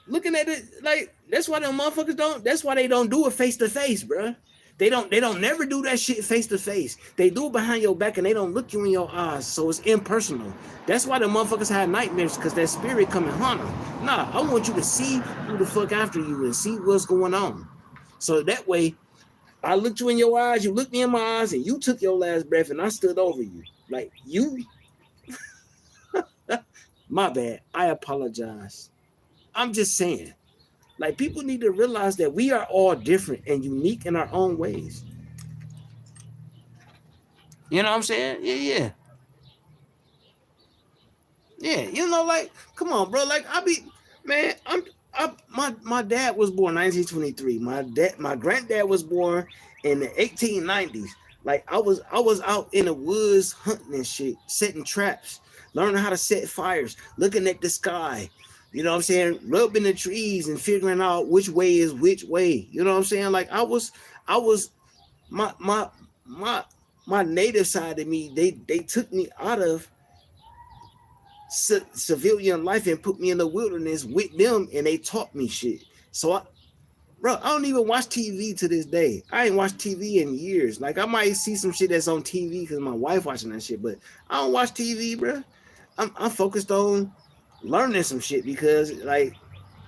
Looking at it, like, that's why them motherfuckers don't. That's why they don't do it face to face, bruh. They don't never do that shit face to face. They do it behind your back and they don't look you in your eyes, so it's impersonal. That's why the motherfuckers have nightmares, because that spirit come and haunt them. Nah, I want you to see who the fuck after you and see what's going on. So that way, I looked you in your eyes, you looked me in my eyes, and you took your last breath, and I stood over you. Like, you, my bad. I apologize. I'm just saying. Like people need to realize that we are all different and unique in our own ways. You know what I'm saying? Yeah, yeah. Yeah, you know, like, come on, bro. Like, man, my dad was born 1923. My granddad was born in the 1890s. Like, I was out in the woods hunting and shit, setting traps, learning how to set fires, looking at the sky. You know what I'm saying? Rubbing the trees and figuring out which way is which way. You know what I'm saying? Like, I was my my my native side of me. They took me out of civilian life and put me in the wilderness with them, and they taught me shit. So bro, I don't even watch TV to this day. I ain't watched TV in years. Like I might see some shit that's on TV because my wife watching that shit, but I don't watch TV, bro. I'm focused on learning some shit because like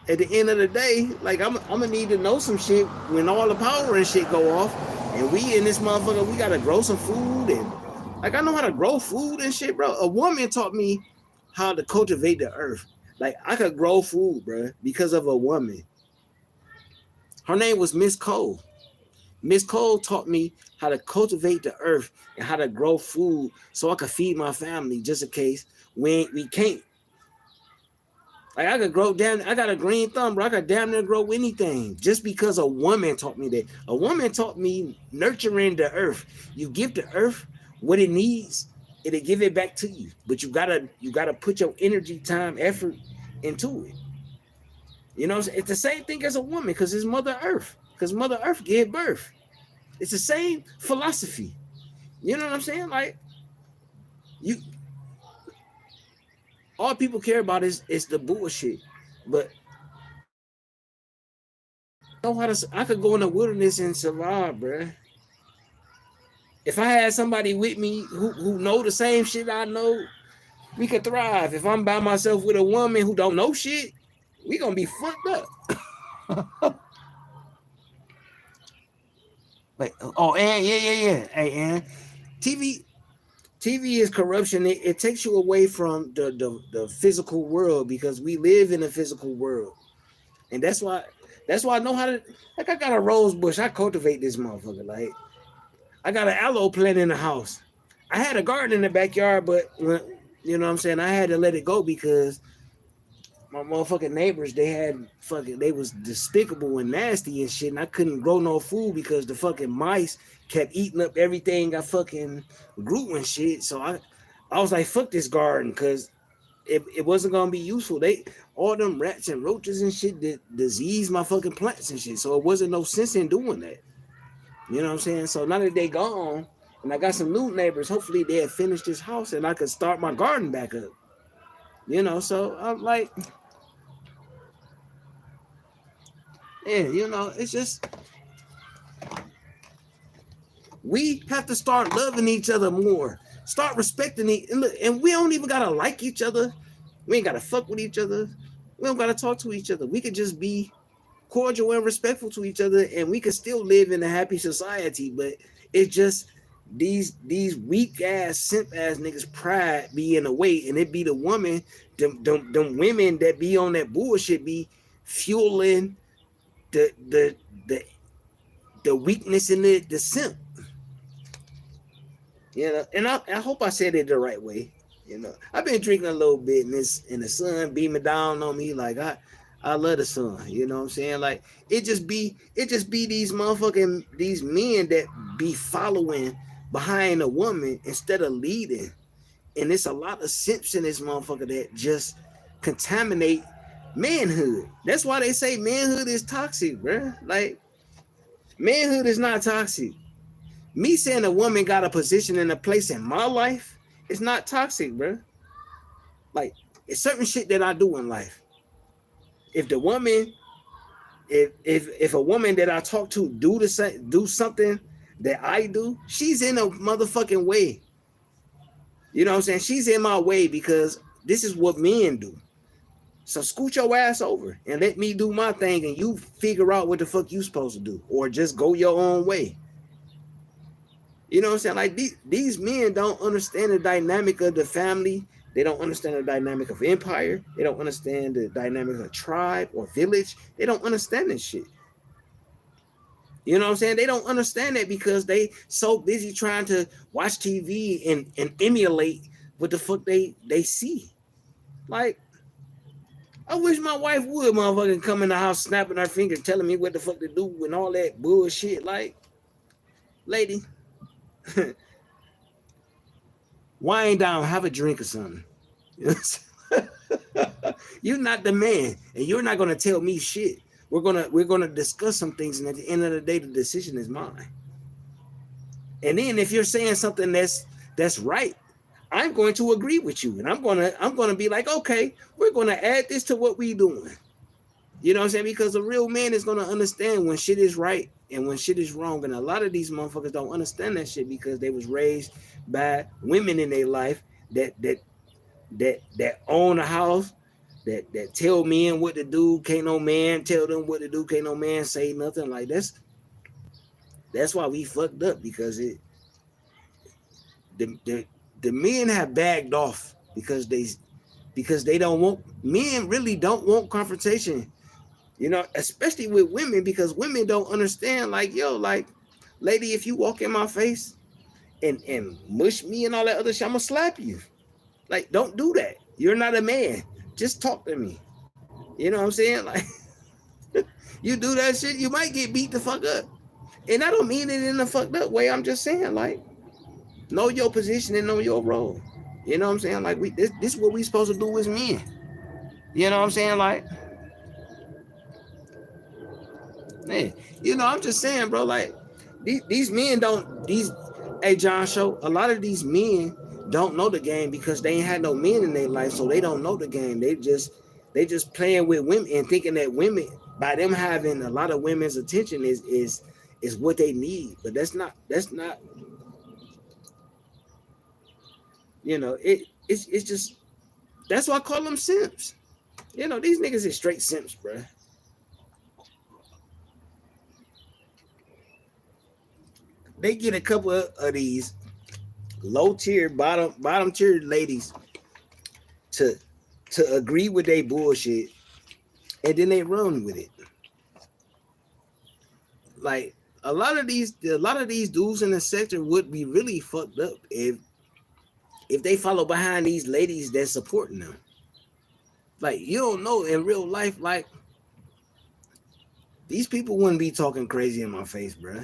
at the end of the day, like I'm gonna need to know some shit when all the power and shit go off, and we in this motherfucker, we gotta grow some food and like I know how to grow food and shit, bro. A woman taught me how to cultivate the earth. Like I could grow food, bro, because of a woman. Her name was Miss Cole. Miss Cole taught me how to cultivate the earth and how to grow food so I could feed my family just in case when we can't. Like I could grow down, I got a green thumb, bro. I could damn near grow anything just because a woman taught me that. A woman taught me nurturing the earth. You give the earth what it needs, it'll give it back to you. But you gotta put your energy, time, effort into it. You know, it's the same thing as a woman because it's Mother Earth. Because Mother Earth gave birth. It's the same philosophy. You know what I'm saying? Like you, all people care about is the bullshit. But know how to, I could go in the wilderness and survive, bro. If I had somebody with me who know the same shit I know, we could thrive. If I'm by myself with a woman who don't know shit, we gonna be fucked up. Like, oh, and yeah. Hey, and TV TV is corruption. It takes you away from the physical world because we live in a physical world, and that's why I know how to. Like I got a rose bush. I cultivate this motherfucker. Like I got an aloe plant in the house. I had a garden in the backyard, but you know what I'm saying, I had to let it go because my motherfucking neighbors, they was despicable and nasty and shit, and I couldn't grow no food because the fucking mice kept eating up everything I fucking grew and shit. So I was like, fuck this garden, because it wasn't gonna be useful. They all them rats and roaches and shit that disease my fucking plants and shit. So it wasn't no sense in doing that. You know what I'm saying? So now that they gone and I got some new neighbors, hopefully they'll finish this house and I could start my garden back up. You know, so I'm like, yeah, you know, it's just we have to start loving each other more, start respecting each, and we don't even gotta like each other. We ain't gotta fuck with each other. We don't gotta talk to each other. We could just be cordial and respectful to each other, and we could still live in a happy society. But it's just these weak ass simp ass niggas pride be in the way, and it be the woman, them women that be on that bullshit be fueling the the weakness in the simp. You know, and I hope I said it the right way. You know, I've been drinking a little bit and the sun beaming down on me. Like I love the sun. You know what I'm saying? Like it just be these motherfucking these men that be following behind a woman instead of leading. And it's a lot of simps in this motherfucker that just contaminate manhood. That's why they say manhood is toxic, bro. Like manhood is not toxic. Me saying a woman got a position and a place in my life, it's not toxic, bro. Like it's certain shit that I do in life. If the woman, if a woman that I talk to do something that I do, she's in a motherfucking way. You know what I'm saying? She's in my way because this is what men do. So scoot your ass over and let me do my thing, and you figure out what the fuck you supposed to do, or just go your own way. You know what I'm saying? Like these men don't understand the dynamic of the family They don't understand the dynamic of empire. They don't understand the dynamic of tribe or village. They don't understand this shit. You know what I'm saying? They don't understand that because they so busy trying to watch TV and emulate what the fuck they see. Like, I wish my wife would motherfucking come in the house snapping her finger, telling me what the fuck to do and all that bullshit. Like, lady, wind down, have a drink or something. You're not the man, and you're not gonna tell me shit. We're gonna discuss some things, and at the end of the day, the decision is mine. And then if you're saying something that's right, I'm going to agree with you, and I'm gonna be like, okay, we're gonna add this to what we doing. You know what I'm saying? Because a real man is gonna understand when shit is right and when shit is wrong. And a lot of these motherfuckers don't understand that shit because they was raised by women in their life that own a house, that tell men what to do. Can't no man tell them what to do. Can't no man say nothing. Like, that's why we fucked up, because the men have bagged off because they don't want, men really don't want confrontation, you know, especially with women, because women don't understand, like, yo, like, lady, if you walk in my face and mush me and all that other shit, I'm gonna slap you. Like, don't do that. You're not a man. Just talk to me. You know what I'm saying? Like, you do that shit, you might get beat the fuck up. And I don't mean it in a fucked up way. I'm just saying, like, know your position and know your role. You know what I'm saying? Like, this is what we supposed to do as men. You know what I'm saying? Like, man, you know, I'm just saying, bro, like, these men don't, hey, John Show, a lot of these men don't know the game because they ain't had no men in their life, so they don't know the game. They just playing with women and thinking that women, by them having a lot of women's attention is what they need. But that's not, you know, it's just, that's why I call them simps. You know, these niggas is straight simps, bro. They get a couple of these low tier, bottom tier ladies to agree with their bullshit, and then they run with it. Like, a lot of these dudes in the sector would be really fucked up if they follow behind these ladies that's supporting them. Like, you don't know in real life, like, these people wouldn't be talking crazy in my face, bro.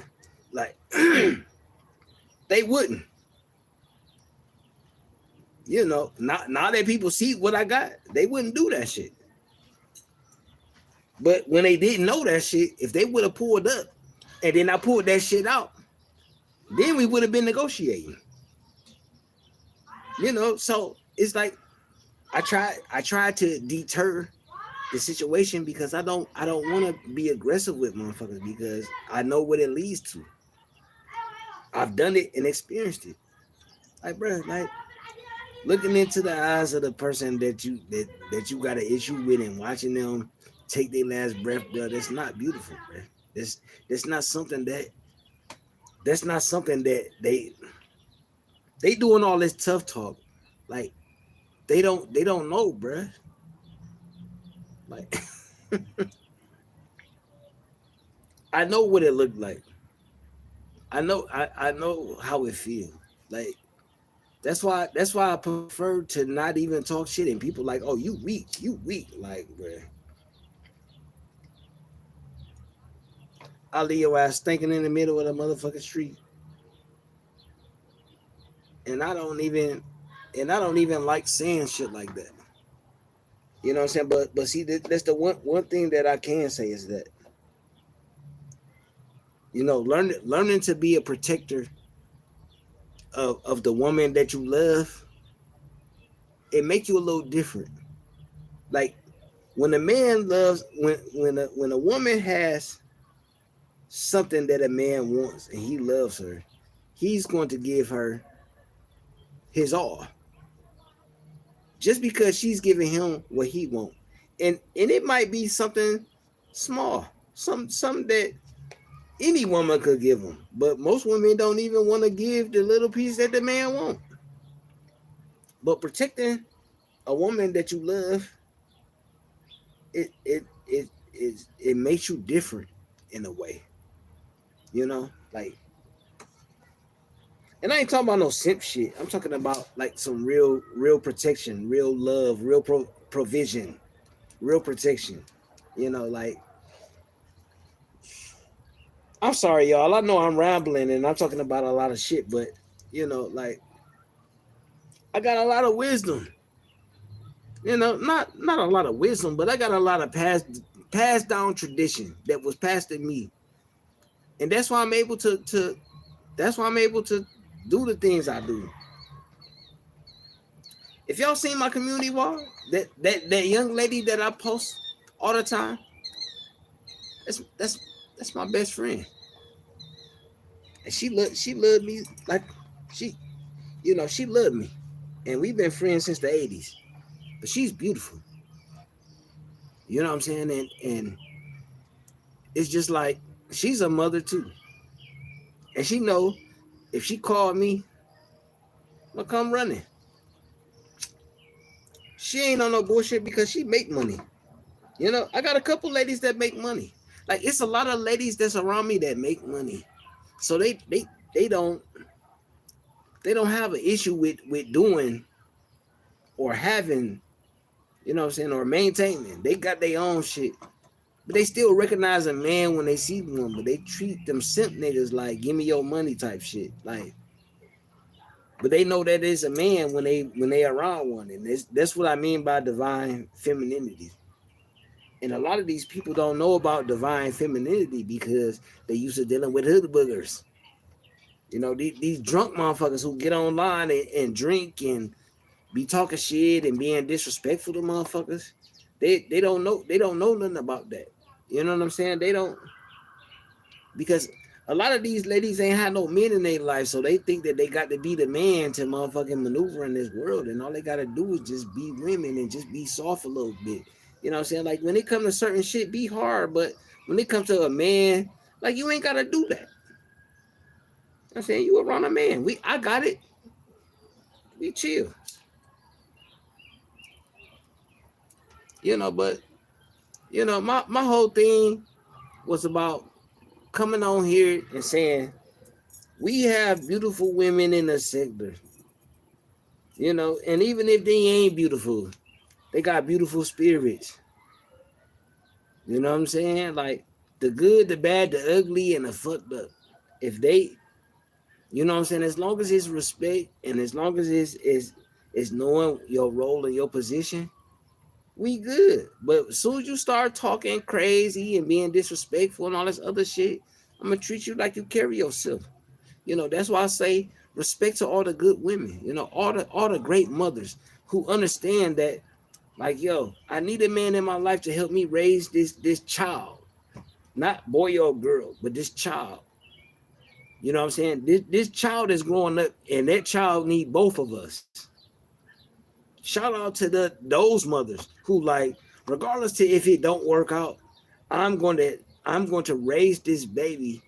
Like, they wouldn't. You know, now that people see what I got, they wouldn't do that shit. But when they didn't know that shit, if they would have pulled up and then I pulled that shit out, then we would have been negotiating. You know, so it's like I try to deter the situation because I don't want to be aggressive with motherfuckers because I know what it leads to. I've done it and experienced it. Like, bro, like, looking into the eyes of the person that you got an issue with and watching them take their last breath, bro, that's not beautiful, bro. That's not something that they doing all this tough talk. Like, they don't know, bro. Like, I know what it looked like. I know how it feels. Like, that's why I prefer to not even talk shit. And people like, oh, you weak. Like, bro, I'll leave your ass stinking in the middle of the motherfucking street. And I don't even like saying shit like that. You know what I'm saying? But see, that's the one thing that I can say is that, you know, learning to be a protector of the woman that you love, it makes you a little different. Like, when a man loves, when a woman has something that a man wants and he loves her, he's going to give her his all. Just because she's giving him what he wants. And it might be something small, something that any woman could give him. But most women don't even want to give the little piece that the man wants. But protecting a woman that you love, it makes you different in a way, you know, like. And I ain't talking about no simp shit. I'm talking about like some real protection, real love, real provision, real protection. You know, like I'm sorry, y'all. I know I'm rambling and I'm talking about a lot of shit, but you know, like I got a lot of wisdom. You know, not a lot of wisdom, but I got a lot of passed down tradition that was passed to me, and that's why I'm able to that's why I'm able to do the things I do. If y'all seen my community wall, that young lady that I post all the time, that's my best friend, and she loved me like she, you know, she loved me, and we've been friends since the '80s. But she's beautiful, you know what I'm saying, and it's just like she's a mother too, and she know if she called me, I'll come running. She ain't on no bullshit because she make money. You know, I got a couple ladies that make money. Like it's a lot of ladies that's around me that make money. So they they don't have an issue with doing or having, you know what I'm saying, or maintaining. They got their own shit. But they still recognize a man when they see one, but they treat them simp niggas like give me your money type shit. Like, but they know that it's a man when they around one. And that's what I mean by divine femininity. And a lot of these people don't know about divine femininity because they used to dealing with hood boogers. You know, these drunk motherfuckers who get online and drink and be talking shit and being disrespectful to motherfuckers. They don't know nothing about that. You know what I'm saying? They don't, because a lot of these ladies ain't had no men in their life, so they think that they got to be the man to motherfucking maneuver in this world, and all they gotta do is just be women and just be soft a little bit. You know what I'm saying? Like when it comes to certain shit, be hard, but when it comes to a man, like you ain't gotta do that. I'm saying you around a man. I got it. We chill. You know, but you know, my whole thing was about coming on here and saying we have beautiful women in the sector. You know, and even if they ain't beautiful, they got beautiful spirits. You know what I'm saying? Like the good, the bad, the ugly, and the fucked up. If they, you know what I'm saying, as long as it's respect and as long as it's knowing your role and your position, we good. But as soon as you start talking crazy and being disrespectful and all this other shit, I'm gonna treat you like you carry yourself. You know, that's why I say respect to all the good women, you know, all the great mothers who understand that, like, yo, I need a man in my life to help me raise this child. Not boy or girl, but this child. You know what I'm saying? This child is growing up and that child need both of us. Shout out to those mothers who, like, regardless to if it don't work out, I'm going to raise this baby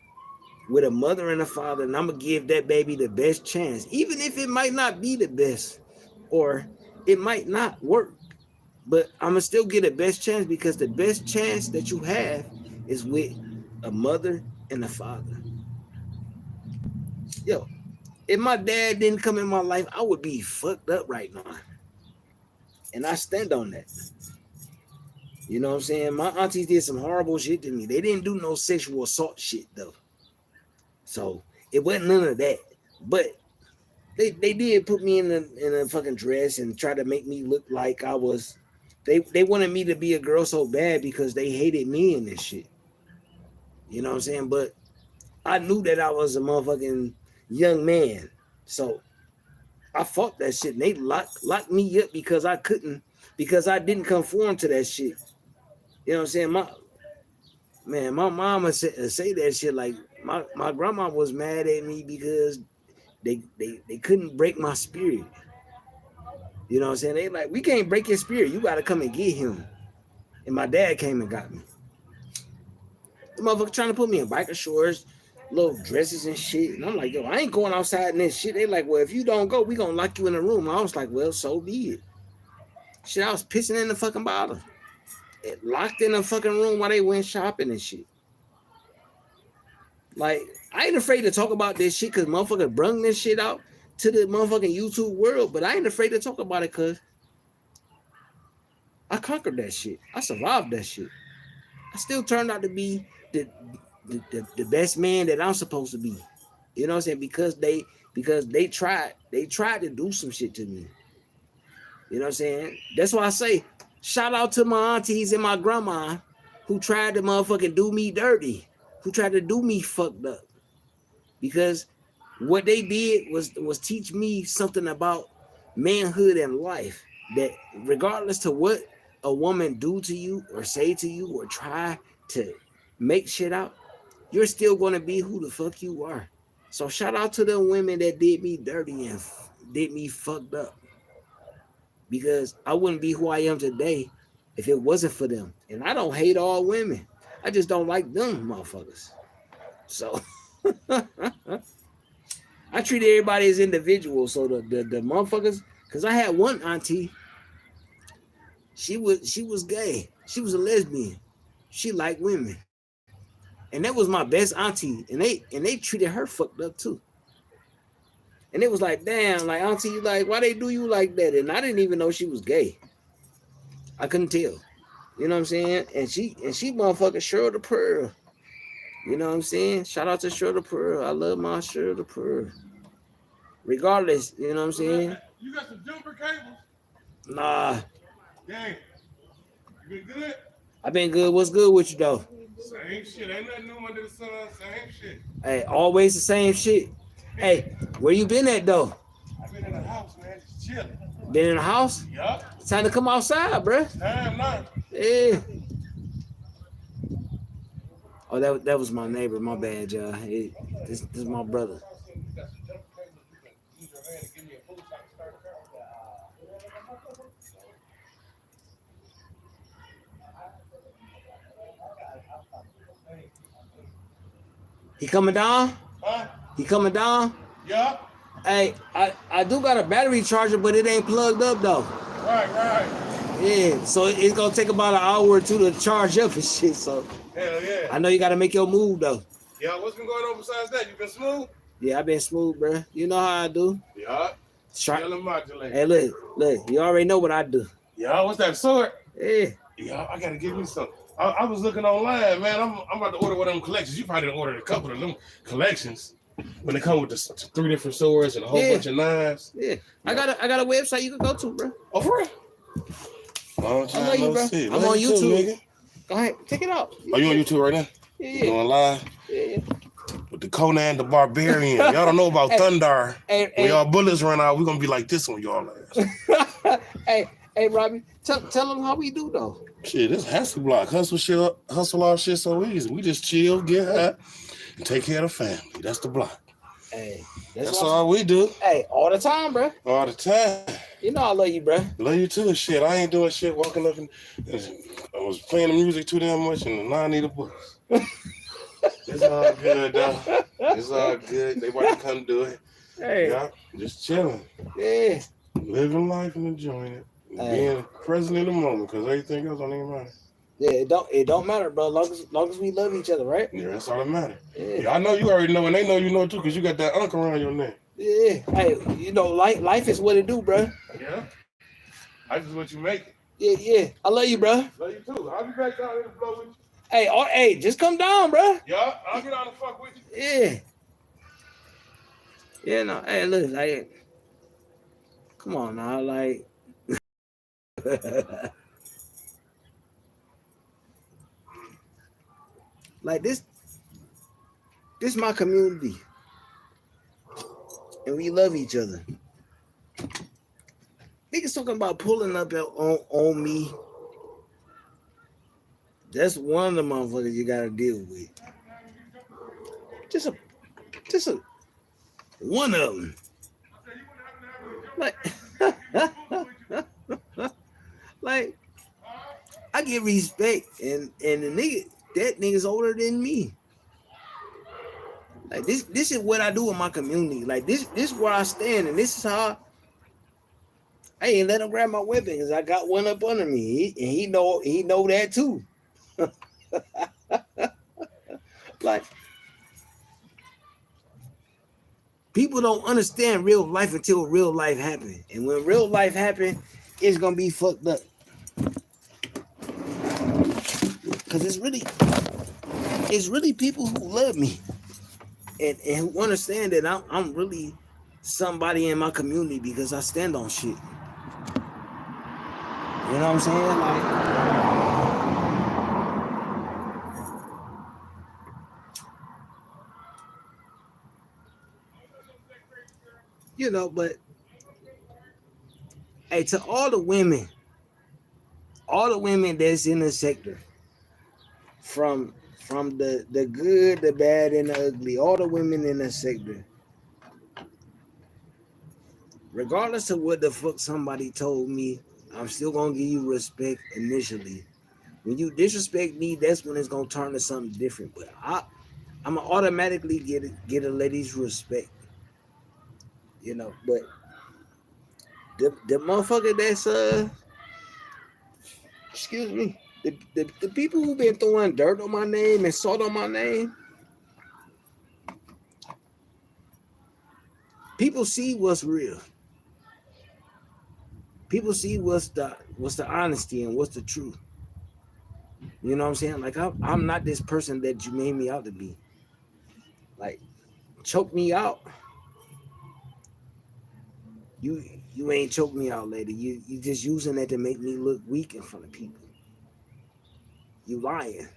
with a mother and a father, and I'm gonna give that baby the best chance, even if it might not be the best or it might not work. But I'm gonna still get the best chance because the best chance that you have is with a mother and a father. Yo, if my dad didn't come in my life, I would be fucked up right now. And I stand on that. You know what I'm saying? My aunties did some horrible shit to me. They didn't do no sexual assault shit though. So it wasn't none of that. But they did put me in a fucking dress and try to make me look like I was. They wanted me to be a girl so bad because they hated me and this shit. You know what I'm saying? But I knew that I was a motherfucking young man, so I fought that shit. And they locked me up because I didn't conform to that shit. You know what I'm saying? My mama say that shit like my grandma was mad at me because they couldn't break my spirit. You know what I'm saying? They like, we can't break your spirit. You got to come and get him. And my dad came and got me. The motherfucker trying to put me in biker shorts, little dresses and shit. And I'm like, yo, I ain't going outside in this shit. They like, well, if you don't go, we going to lock you in a room. I was like, well, so be it. Shit, I was pissing in the fucking bottle. It locked in the fucking room while they went shopping and shit. Like, I ain't afraid to talk about this shit because motherfuckers brung this shit out to the motherfucking YouTube world, but I ain't afraid to talk about it because I conquered that shit. I survived that shit. I still turned out to be the best man that I'm supposed to be. You know what I'm saying? Because they tried to do some shit to me. You know what I'm saying? That's why I say, shout out to my aunties and my grandma who tried to motherfucking do me dirty, who tried to do me fucked up. Because what they did was teach me something about manhood and life, that regardless to what a woman do to you or say to you or try to make shit out, you're still going to be who the fuck you are. So shout out to the women that did me dirty and did me fucked up, because I wouldn't be who I am today if it wasn't for them. And I don't hate all women. I just don't like them motherfuckers. So I treat everybody as individuals. So the motherfuckers, because I had one auntie, she was gay. She was a lesbian. She liked women. And that was my best auntie. And they treated her fucked up too. And it was like, damn, like, auntie, you like, why they do you like that? And I didn't even know she was gay. I couldn't tell. You know what I'm saying? And she motherfucking Cheryl the Pearl. You know what I'm saying? Shout out to Cheryl the Pearl. I love my Cheryl the Pearl. Regardless, you know what I'm saying? You got some jumper cables? Nah. Dang. You been good? I been good. What's good with you though? Same shit. Ain't nothing new under the sun. Same shit. Hey, always the same shit. Hey, where you been at though? I've been in the house, man. Just chilling. Been in the house? Yup. It's time to come outside, bro. Time not. Yeah. Oh, that was my neighbor. My bad, y'all. Hey, this is my brother. He coming down? Huh? He coming down? Yeah. Hey, I do got a battery charger, but it ain't plugged up though. Right. Yeah, so it's gonna take about an hour or two to charge up and shit. So Hell yeah. I know you gotta make your move though. Yeah, what's been going on besides that? You been smooth? Yeah, I been smooth, bro. You know how I do. Yeah. Chillin' modulate. Hey, look, you already know what I do. Yeah, what's that sword? Yeah. Yeah, I gotta give me some. I was looking online, man. I'm about to order one of them collections. You probably ordered a couple of them collections when they come with the 3 different swords and a whole bunch of knives. Yeah. I got a website you can go to, bro. Oh, for real? I know you, bro. I'm on YouTube. Nigga. Go ahead, check it out. Are you on YouTube right now? Yeah. You going live? Yeah. With the Conan the Barbarian. Y'all don't know about Thundar. When y'all bullets run out, we're gonna be like this on y'all ass. Hey, Robbie, tell them how we do though. Shit, this hustle block, hustle our shit so easy. We just chill, get high, and take care of the family. That's the block. Hey, that's all we do. Hey, all the time, bro. All the time. You know I love you, bro. Love you too. Shit, I ain't doing shit. Walking up and I was playing the music too damn much, and now I need a books. It's all good, though. It's all good. They want to come do it. Hey, yeah, just chilling. Yeah, living life and enjoying it. Being present in the moment, because everything else don't even matter. Yeah, it don't matter, bro. Long as we love each other, right? Yeah, that's all that matters. Yeah, I know you already know, and they know you know too, because you got that unk around your neck. Yeah, hey, you know, life is what it do, bro. Yeah, life is what you make it. Yeah. I love you, bro. Love you too. I'll be back down here to blow with you. Hey, just come down, bro. Yeah, I'll get on the fuck with you. Yeah. Yeah, no. Hey, look, like, come on now, like. Like this my community, and we love each other. Niggas talking about pulling up on me. That's one of the motherfuckers you gotta deal with. Just a one of them. Like, I get respect, and the nigga's older than me. Like this is what I do in my community. Like this is where I stand, and this is how I ain't let him grab my weapon because I got one up under me, and he know that too. Like people don't understand real life until real life happen, and when real life happen, it's gonna be fucked up. Cause it's really people who love me and who understand that I'm really somebody in my community because I stand on shit. You know what I'm saying? Like, but hey, to all the women that's in the sector, from the good, the bad, and the ugly, all the women in the sector, regardless of what the fuck somebody told me, I'm still gonna give you respect initially. When you disrespect me, that's when it's gonna turn to something different. But I'm gonna automatically get a lady's respect, But the motherfucker that's excuse me, the people who been throwing dirt on my name and salt on my name, people see what's real. People see what's the honesty and what's the truth. You know what I'm saying? Like I'm not this person that you made me out to be. Like choke me out. You you ain't choke me out, lady. You just using that to make me look weak in front of people. You lying.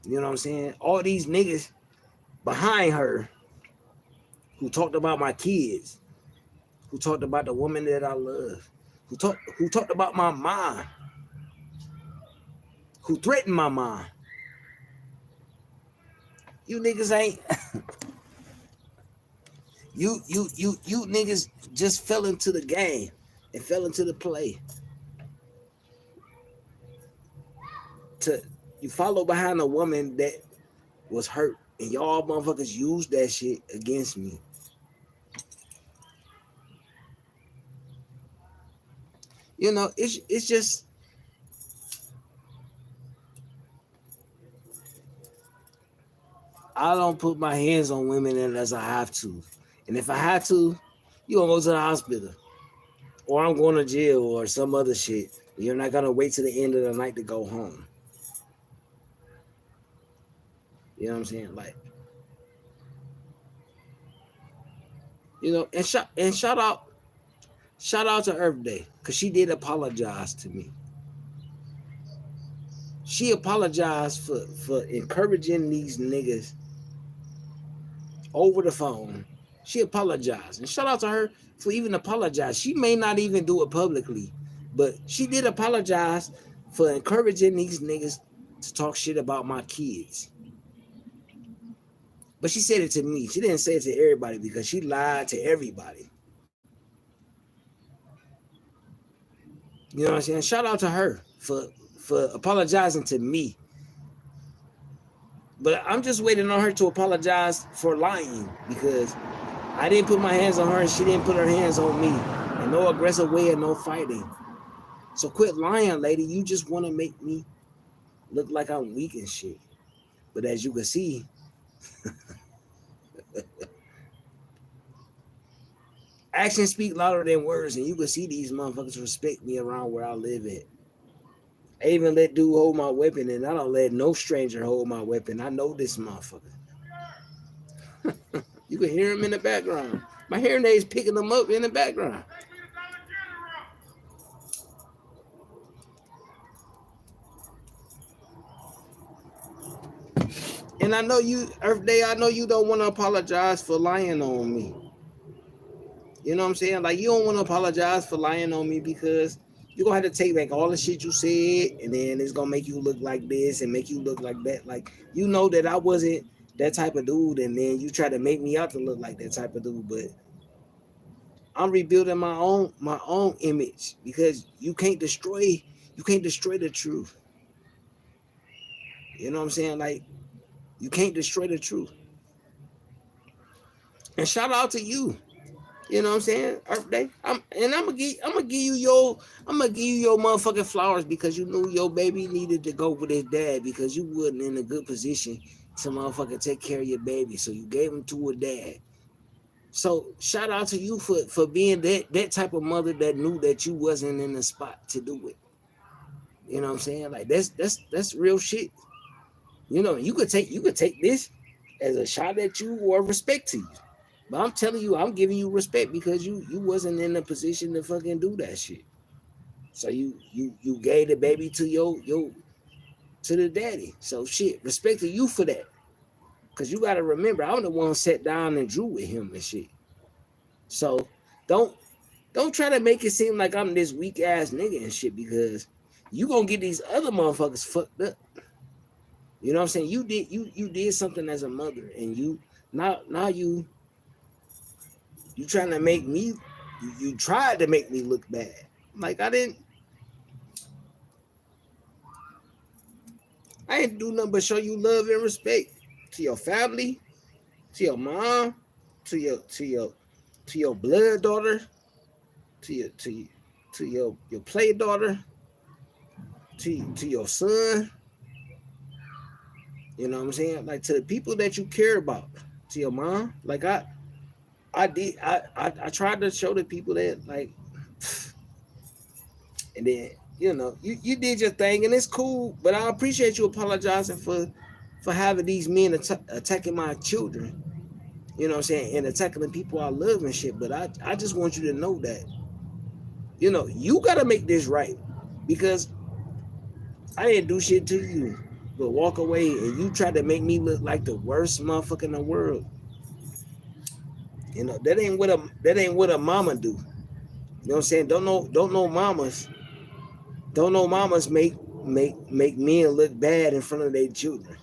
You know what I'm saying? All these niggas behind her who talked about my kids, who talked about the woman that I love, who talked about my mom, who threatened my mom. You niggas ain't you niggas just fell into the game and fell into the play. To you follow behind a woman that was hurt and y'all motherfuckers used that shit against me. It's just I don't put my hands on women unless I have to. And if I have to, you gonna go to the hospital. Or I'm going to jail or some other shit. You're not gonna wait to the end of the night to go home. You know what I'm saying? Like, and shout out to Earth Day, because she did apologize to me. She apologized for encouraging these niggas over the phone. She apologized. And shout out to her for even apologize. She may not even do it publicly, but she did apologize for encouraging these niggas to talk shit about my kids. But she said it to me. She didn't say it to everybody because she lied to everybody. You know what I'm saying? Shout out to her for apologizing to me. But I'm just waiting on her to apologize for lying because I didn't put my hands on her and she didn't put her hands on me. And no aggressive way and no fighting. So quit lying, lady. You just want to make me look like I'm weak and shit. But as you can see, actions speak louder than words, and you can see these motherfuckers respect me around where I live at. I even let dude hold my weapon, and I don't let no stranger hold my weapon. I know this motherfucker. You can hear him in the background. My hearing aid's picking them up in the background. And I know you, Earth Day, I know you don't want to apologize for lying on me. You know what I'm saying? Like, you don't want to apologize for lying on me because you're going to have to take back all the shit you said, and then it's going to make you look like this and make you look like that. Like, you know that I wasn't that type of dude, and then you try to make me out to look like that type of dude, but I'm rebuilding my own image because you can't destroy the truth. You know what I'm saying? Like, you can't destroy the truth. And shout out to you. You know what I'm saying? Earth Day. I'm gonna give you your motherfucking flowers because you knew your baby needed to go with his dad because you wasn't in a good position to motherfucking take care of your baby. So you gave him to a dad. So shout out to you for being that type of mother that knew that you wasn't in the spot to do it. You know what I'm saying? Like that's real shit. You know, you could take this as a shot at you or respect to you. But I'm telling you, I'm giving you respect because you wasn't in a position to fucking do that shit. So you gave the baby to your to the daddy. So shit, respect to you for that. Cause you gotta remember, I'm the one sat down and drew with him and shit. So don't don't try to make it seem like I'm this weak ass nigga and shit because you gonna get these other motherfuckers fucked up. You know what I'm saying? You did something as a mother and now you trying to make me you tried to make me look bad. Like I didn't do nothing but show you love and respect to your family, to your mom, to your blood daughter, to your play daughter, to your son. You know what I'm saying? Like to the people that you care about, to your mom. Like I tried to show the people that like, and then you did your thing and it's cool. But I appreciate you apologizing for having these men attacking my children. You know what I'm saying, and attacking the people I love and shit. But I just want you to know that you gotta make this right because I didn't do shit to you. But walk away and you try to make me look like the worst motherfucker in the world. That ain't what a mama do. You know what I'm saying? Don't know mamas make men look bad in front of their children.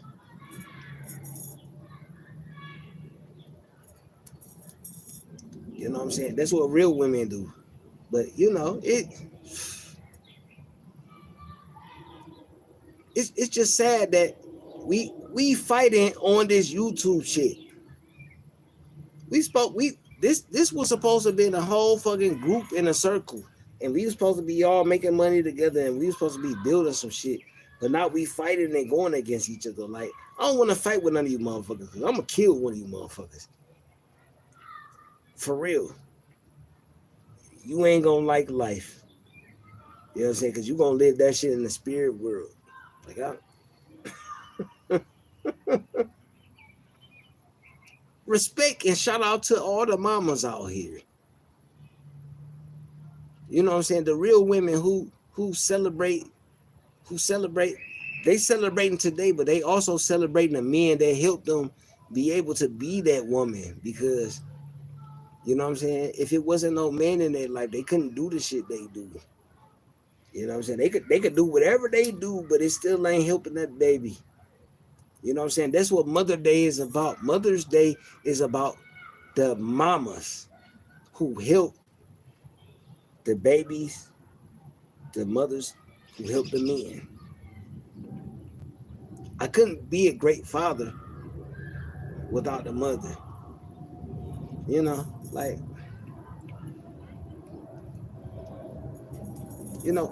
You know what I'm saying? That's what real women do. But it's just sad that we fighting on this YouTube shit. This was supposed to be in a whole fucking group in a circle, and we was supposed to be all making money together, and we was supposed to be building some shit. But now we fighting and going against each other. Like I don't want to fight with none of you motherfuckers because I'm gonna kill one of you motherfuckers for real. You ain't gonna like life. You know what I'm saying? Because you gonna live that shit in the spirit world. Like respect and shout out to all the mamas out here. You know what I'm saying? The real women who celebrate they celebrating today, but they also celebrating the men that helped them be able to be that woman because you know what I'm saying? If it wasn't no man in their life, they couldn't do the shit they do. You know what I'm saying? They could do whatever they do, but it still ain't helping that baby. You know what I'm saying? That's what Mother Day is about. Mother's Day is about the mamas who help the babies, the mothers who help the men. I couldn't be a great father without the mother. Like,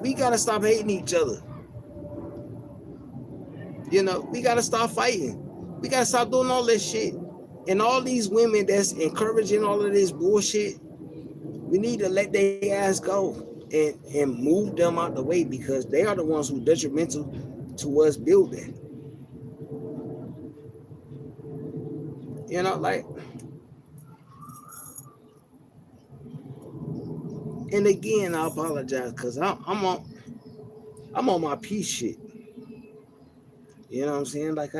we gotta stop hating each other. We gotta stop fighting. We gotta stop doing all this shit. And all these women that's encouraging all of this bullshit, we need to let their ass go and move them out the way because they are the ones who detrimental to us building. Like, and again, I apologize because I'm on my peace shit. You know what I'm saying? Like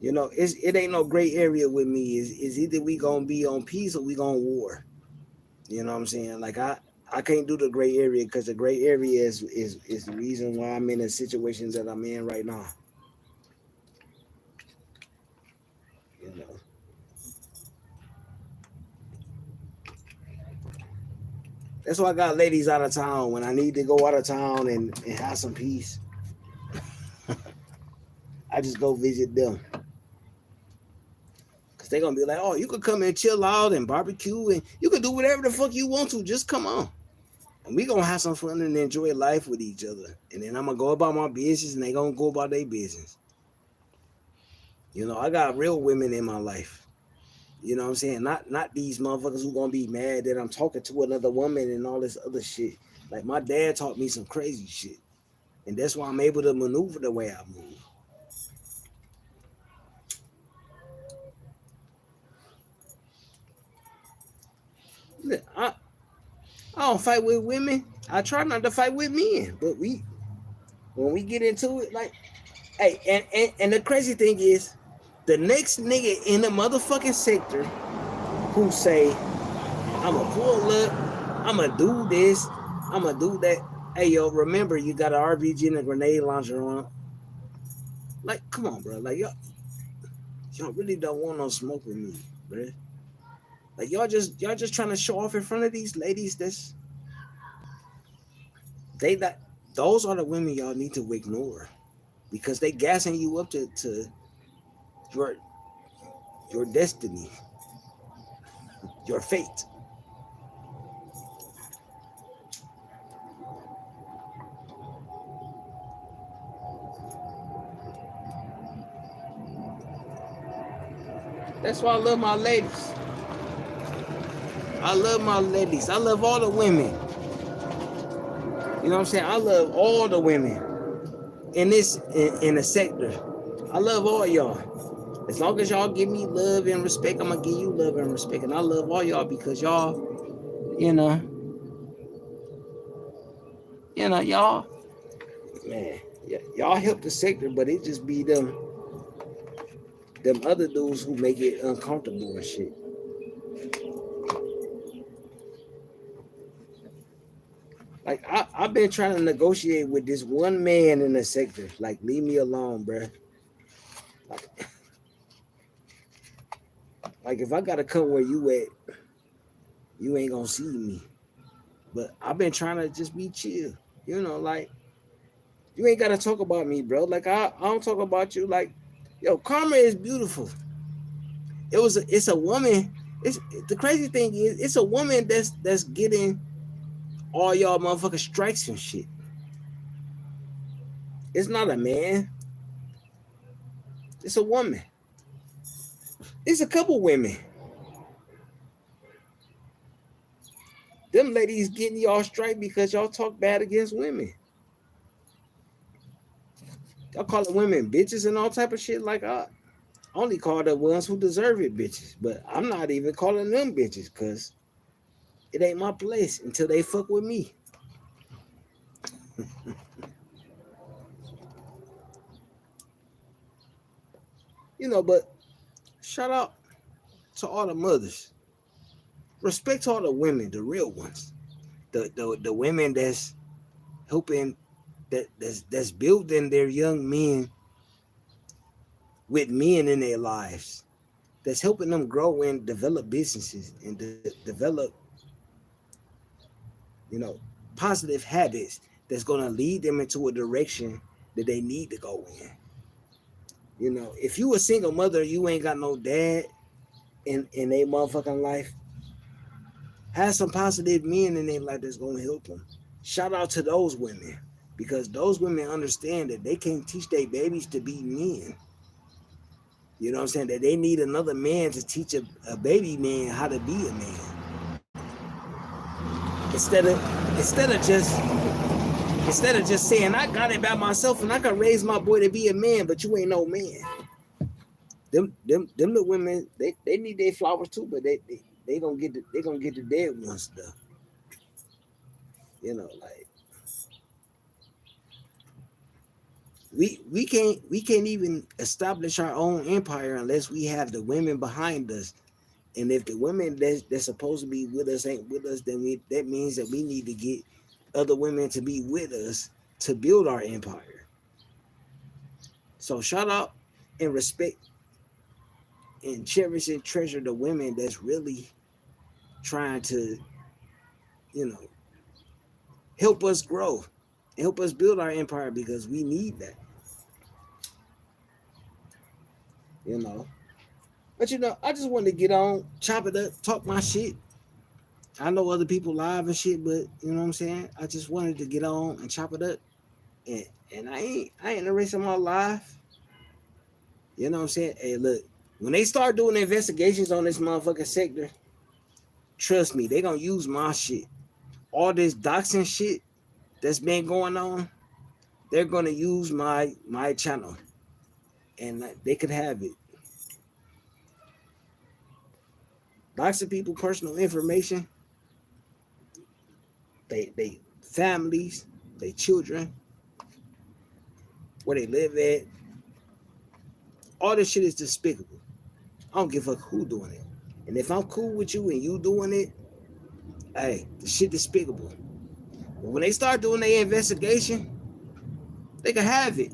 it ain't no gray area with me. Is either we gonna be on peace or we gonna war. You know what I'm saying? Like I can't do the gray area because the gray area is the reason why I'm in the situations that I'm in right now. You know. That's why I got ladies out of town when I need to go out of town and have some peace. I just go visit them. They gonna be like, oh, you could come and chill out and barbecue and you could do whatever the fuck you want to. Just come on. And we gonna have some fun and enjoy life with each other. And then I'm gonna go about my business and they gonna go about their business. I got real women in my life. You know what I'm saying? Not these motherfuckers who gonna be mad that I'm talking to another woman and all this other shit. Like my dad taught me some crazy shit. And that's why I'm able to maneuver the way I move. Look, I don't fight with women. I try not to fight with men. But when we get into it, like, hey, and the crazy thing is, the next nigga in the motherfucking sector who say, I'ma pull up, I'ma do this, I'ma do that. Hey yo, remember you got an RPG and a grenade launcher on. Like, come on, bro. Like y'all really don't want no smoke with me, bro. Like y'all just trying to show off in front of these ladies. They that those are the women y'all need to ignore because they gassing you up to your your destiny, your fate. That's why I love my ladies. I love my ladies. I love all the women. You know what I'm saying? I love all the women in the sector. I love all y'all. As long as y'all give me love and respect, I'm gonna give you love and respect. And I love all y'all because you know, y'all, man, y'all help the sector, but it just be them other dudes who make it uncomfortable and shit. Like I've been trying to negotiate with this one man in the sector. Like, leave me alone, bruh. Like, like if I gotta come where you at, you ain't gonna see me. But I've been trying to just be chill. Like you ain't gotta talk about me, bro. Like I don't talk about you. Like, yo, karma is beautiful. It's a woman. It's the crazy thing is it's a woman that's getting all y'all motherfucking strikes and shit. It's not a man. It's a woman. It's a couple women. Them ladies getting y'all strike because y'all talk bad against women. Y'all calling women bitches and all type of shit. Like I only call the ones who deserve it bitches. But I'm not even calling them bitches because it ain't my place until they fuck with me. But shout out to all the mothers. Respect to all the women, the real ones. The women that's helping that's building their young men with men in their lives. That's helping them grow and develop businesses and develop, you know, positive habits that's gonna lead them into a direction that they need to go in. If you a single mother, you ain't got no dad in a motherfucking life, have some positive men in their life that's gonna help them. Shout out to those women because those women understand that they can't teach their babies to be men. You know what I'm saying? That they need another man to teach a baby man how to be a man. Instead of instead of just instead of just saying I got it by myself and I can raise my boy to be a man, but you ain't no man. Them the women they need their flowers too, but they gonna get the dead ones though. Like we can't even establish our own empire unless we have the women behind us. And if the women that's supposed to be with us ain't with us, then that means that we need to get other women to be with us to build our empire. So shout out and respect and cherish and treasure the women that's really trying to, you know, help us grow, help us build our empire because we need that. You know. But I just wanted to get on, chop it up, talk my shit. I know other people live and shit, but you know what I'm saying? I just wanted to get on and chop it up. And I ain't erasing my life. You know what I'm saying? Hey, look, when they start doing investigations on this motherfucking sector, trust me, they gonna use my shit. All this doxing shit that's been going on, they're gonna use my channel, and they could have it. Doxing people personal information, they families, they children, where they live at. All this shit is despicable. I don't give a fuck who doing it. And if I'm cool with you and you doing it, hey, the shit despicable. But when they start doing their investigation, they can have it.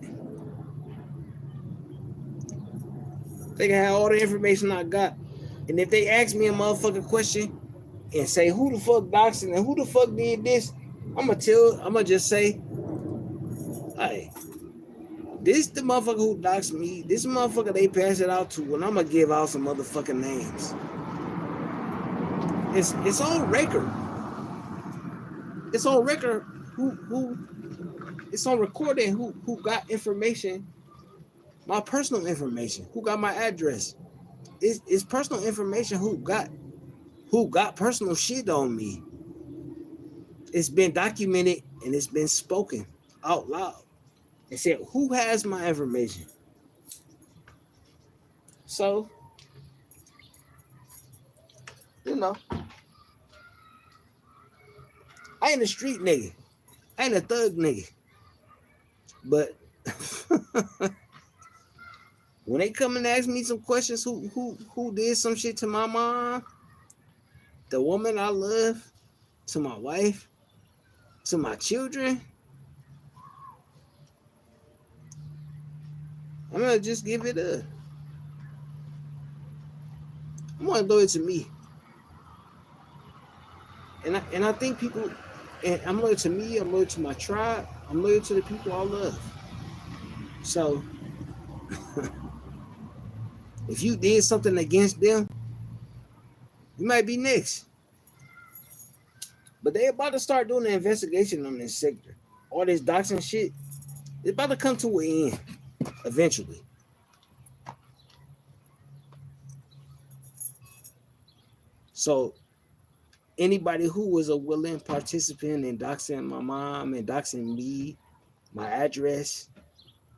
They can have all the information I got. And if they ask me a motherfucking question and say who the fuck doxing and who the fuck did this, I'ma just say, hey, this the motherfucker who doxed me. This motherfucker they pass it out to, and I'ma give out some motherfucking names. It's on record. It's on record who it's on recording who got information, my personal information, who got my address. It's personal information who got personal shit on me. It's been documented and it's been spoken out loud. And said who has my information. So, you know, I ain't a street nigga. I ain't a thug nigga. But when they come and ask me some questions, who did some shit to my mom, the woman I love, to my wife, to my children, I'm gonna just give it up. I'm gonna do it to me. And I think people, and I'm loyal to me, I'm loyal to my tribe, I'm loyal to the people I love. So if you did something against them, you might be next. But they about to start doing an investigation on this sector. All this doxing shit, it's about to come to an end eventually. So anybody who was a willing participant in doxing my mom and doxing me, my address,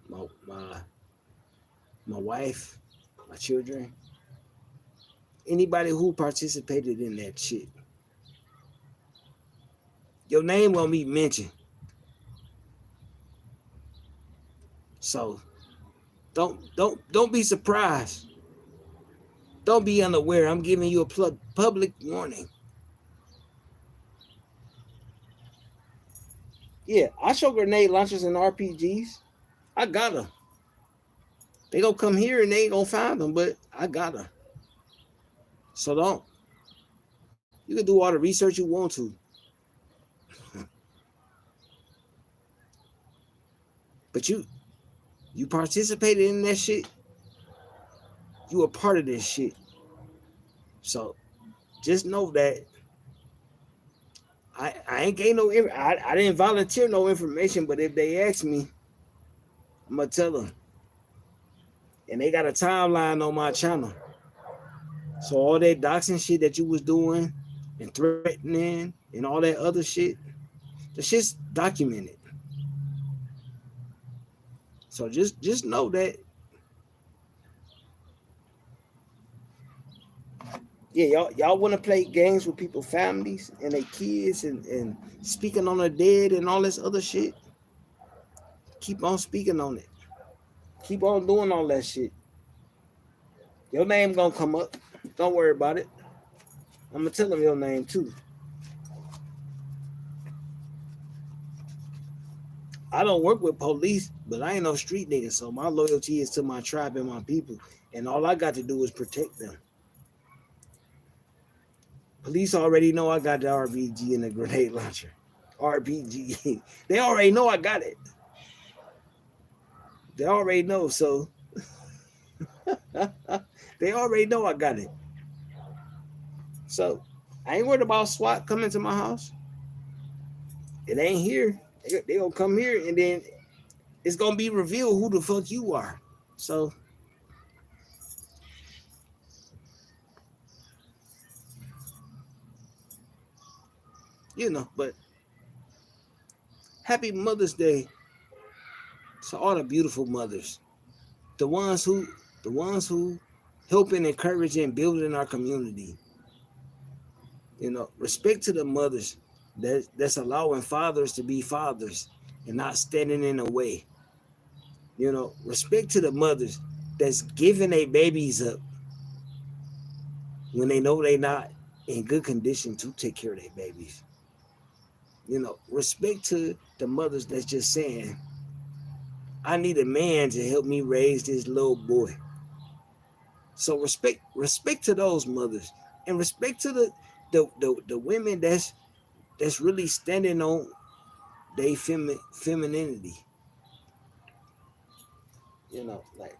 my my wife, my children, anybody who participated in that shit, your name won't be mentioned. So don't be surprised. Don't be unaware. I'm giving you a public warning. Yeah, I show grenade launchers and RPGs. I got them. They gonna come here and they ain't gonna find them, but I got them. So don't. You can do all the research you want to. But you participated in that shit. You a part of this shit. So just know that I ain't gave no I didn't volunteer no information, but if they ask me, I'm gonna tell them. And they got a timeline on my channel. So all that doxing shit that you was doing and threatening and all that other shit, the shit's documented. So just know that, yeah, y'all want to play games with people's families and their kids and speaking on the dead and all this other shit. Keep on speaking on it. Keep on doing all that shit. Your name gonna come up. Don't worry about it. I'm gonna tell them your name too. I don't work with police, but I ain't no street nigga, so my loyalty is to my tribe and my people, and all I got to do is protect them. Police already know I got the RPG and the grenade launcher. RPG. They already know I got it. They already know, so They already know I got it. So I ain't worried about SWAT coming to my house. It ain't here. They gonna come here and then it's gonna be revealed who the fuck you are. So but happy Mother's Day to all the beautiful mothers. The ones who the ones who help and encourage and building our community. Respect to the mothers that's allowing fathers to be fathers and not standing in the way. Respect to the mothers that's giving their babies up when they know they not in good condition to take care of their babies. Respect to the mothers that's just saying, I need a man to help me raise this little boy. So respect to those mothers, and respect to the women that's really standing on their femininity. Like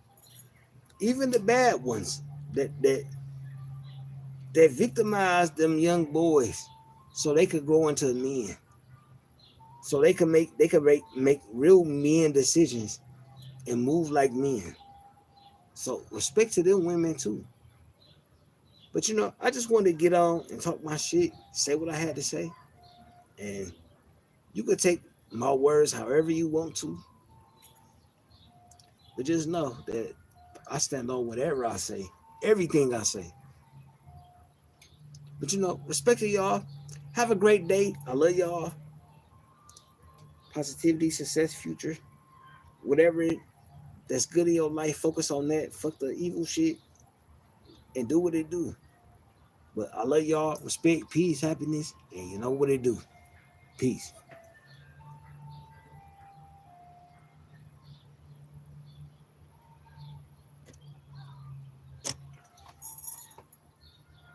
even the bad ones that victimize them young boys so they could grow into men. So they could make real men decisions and move like men. So respect to them women too. But I just wanted to get on and talk my shit, say what I had to say. And you could take my words however you want to. But just know that I stand on whatever I say, everything I say. But respect to y'all. Have a great day. I love y'all. Positivity, success, future. Whatever that's good in your life, focus on that. Fuck the evil shit and do what it do. But I love y'all. Respect, peace, happiness, and you know what it do. Peace.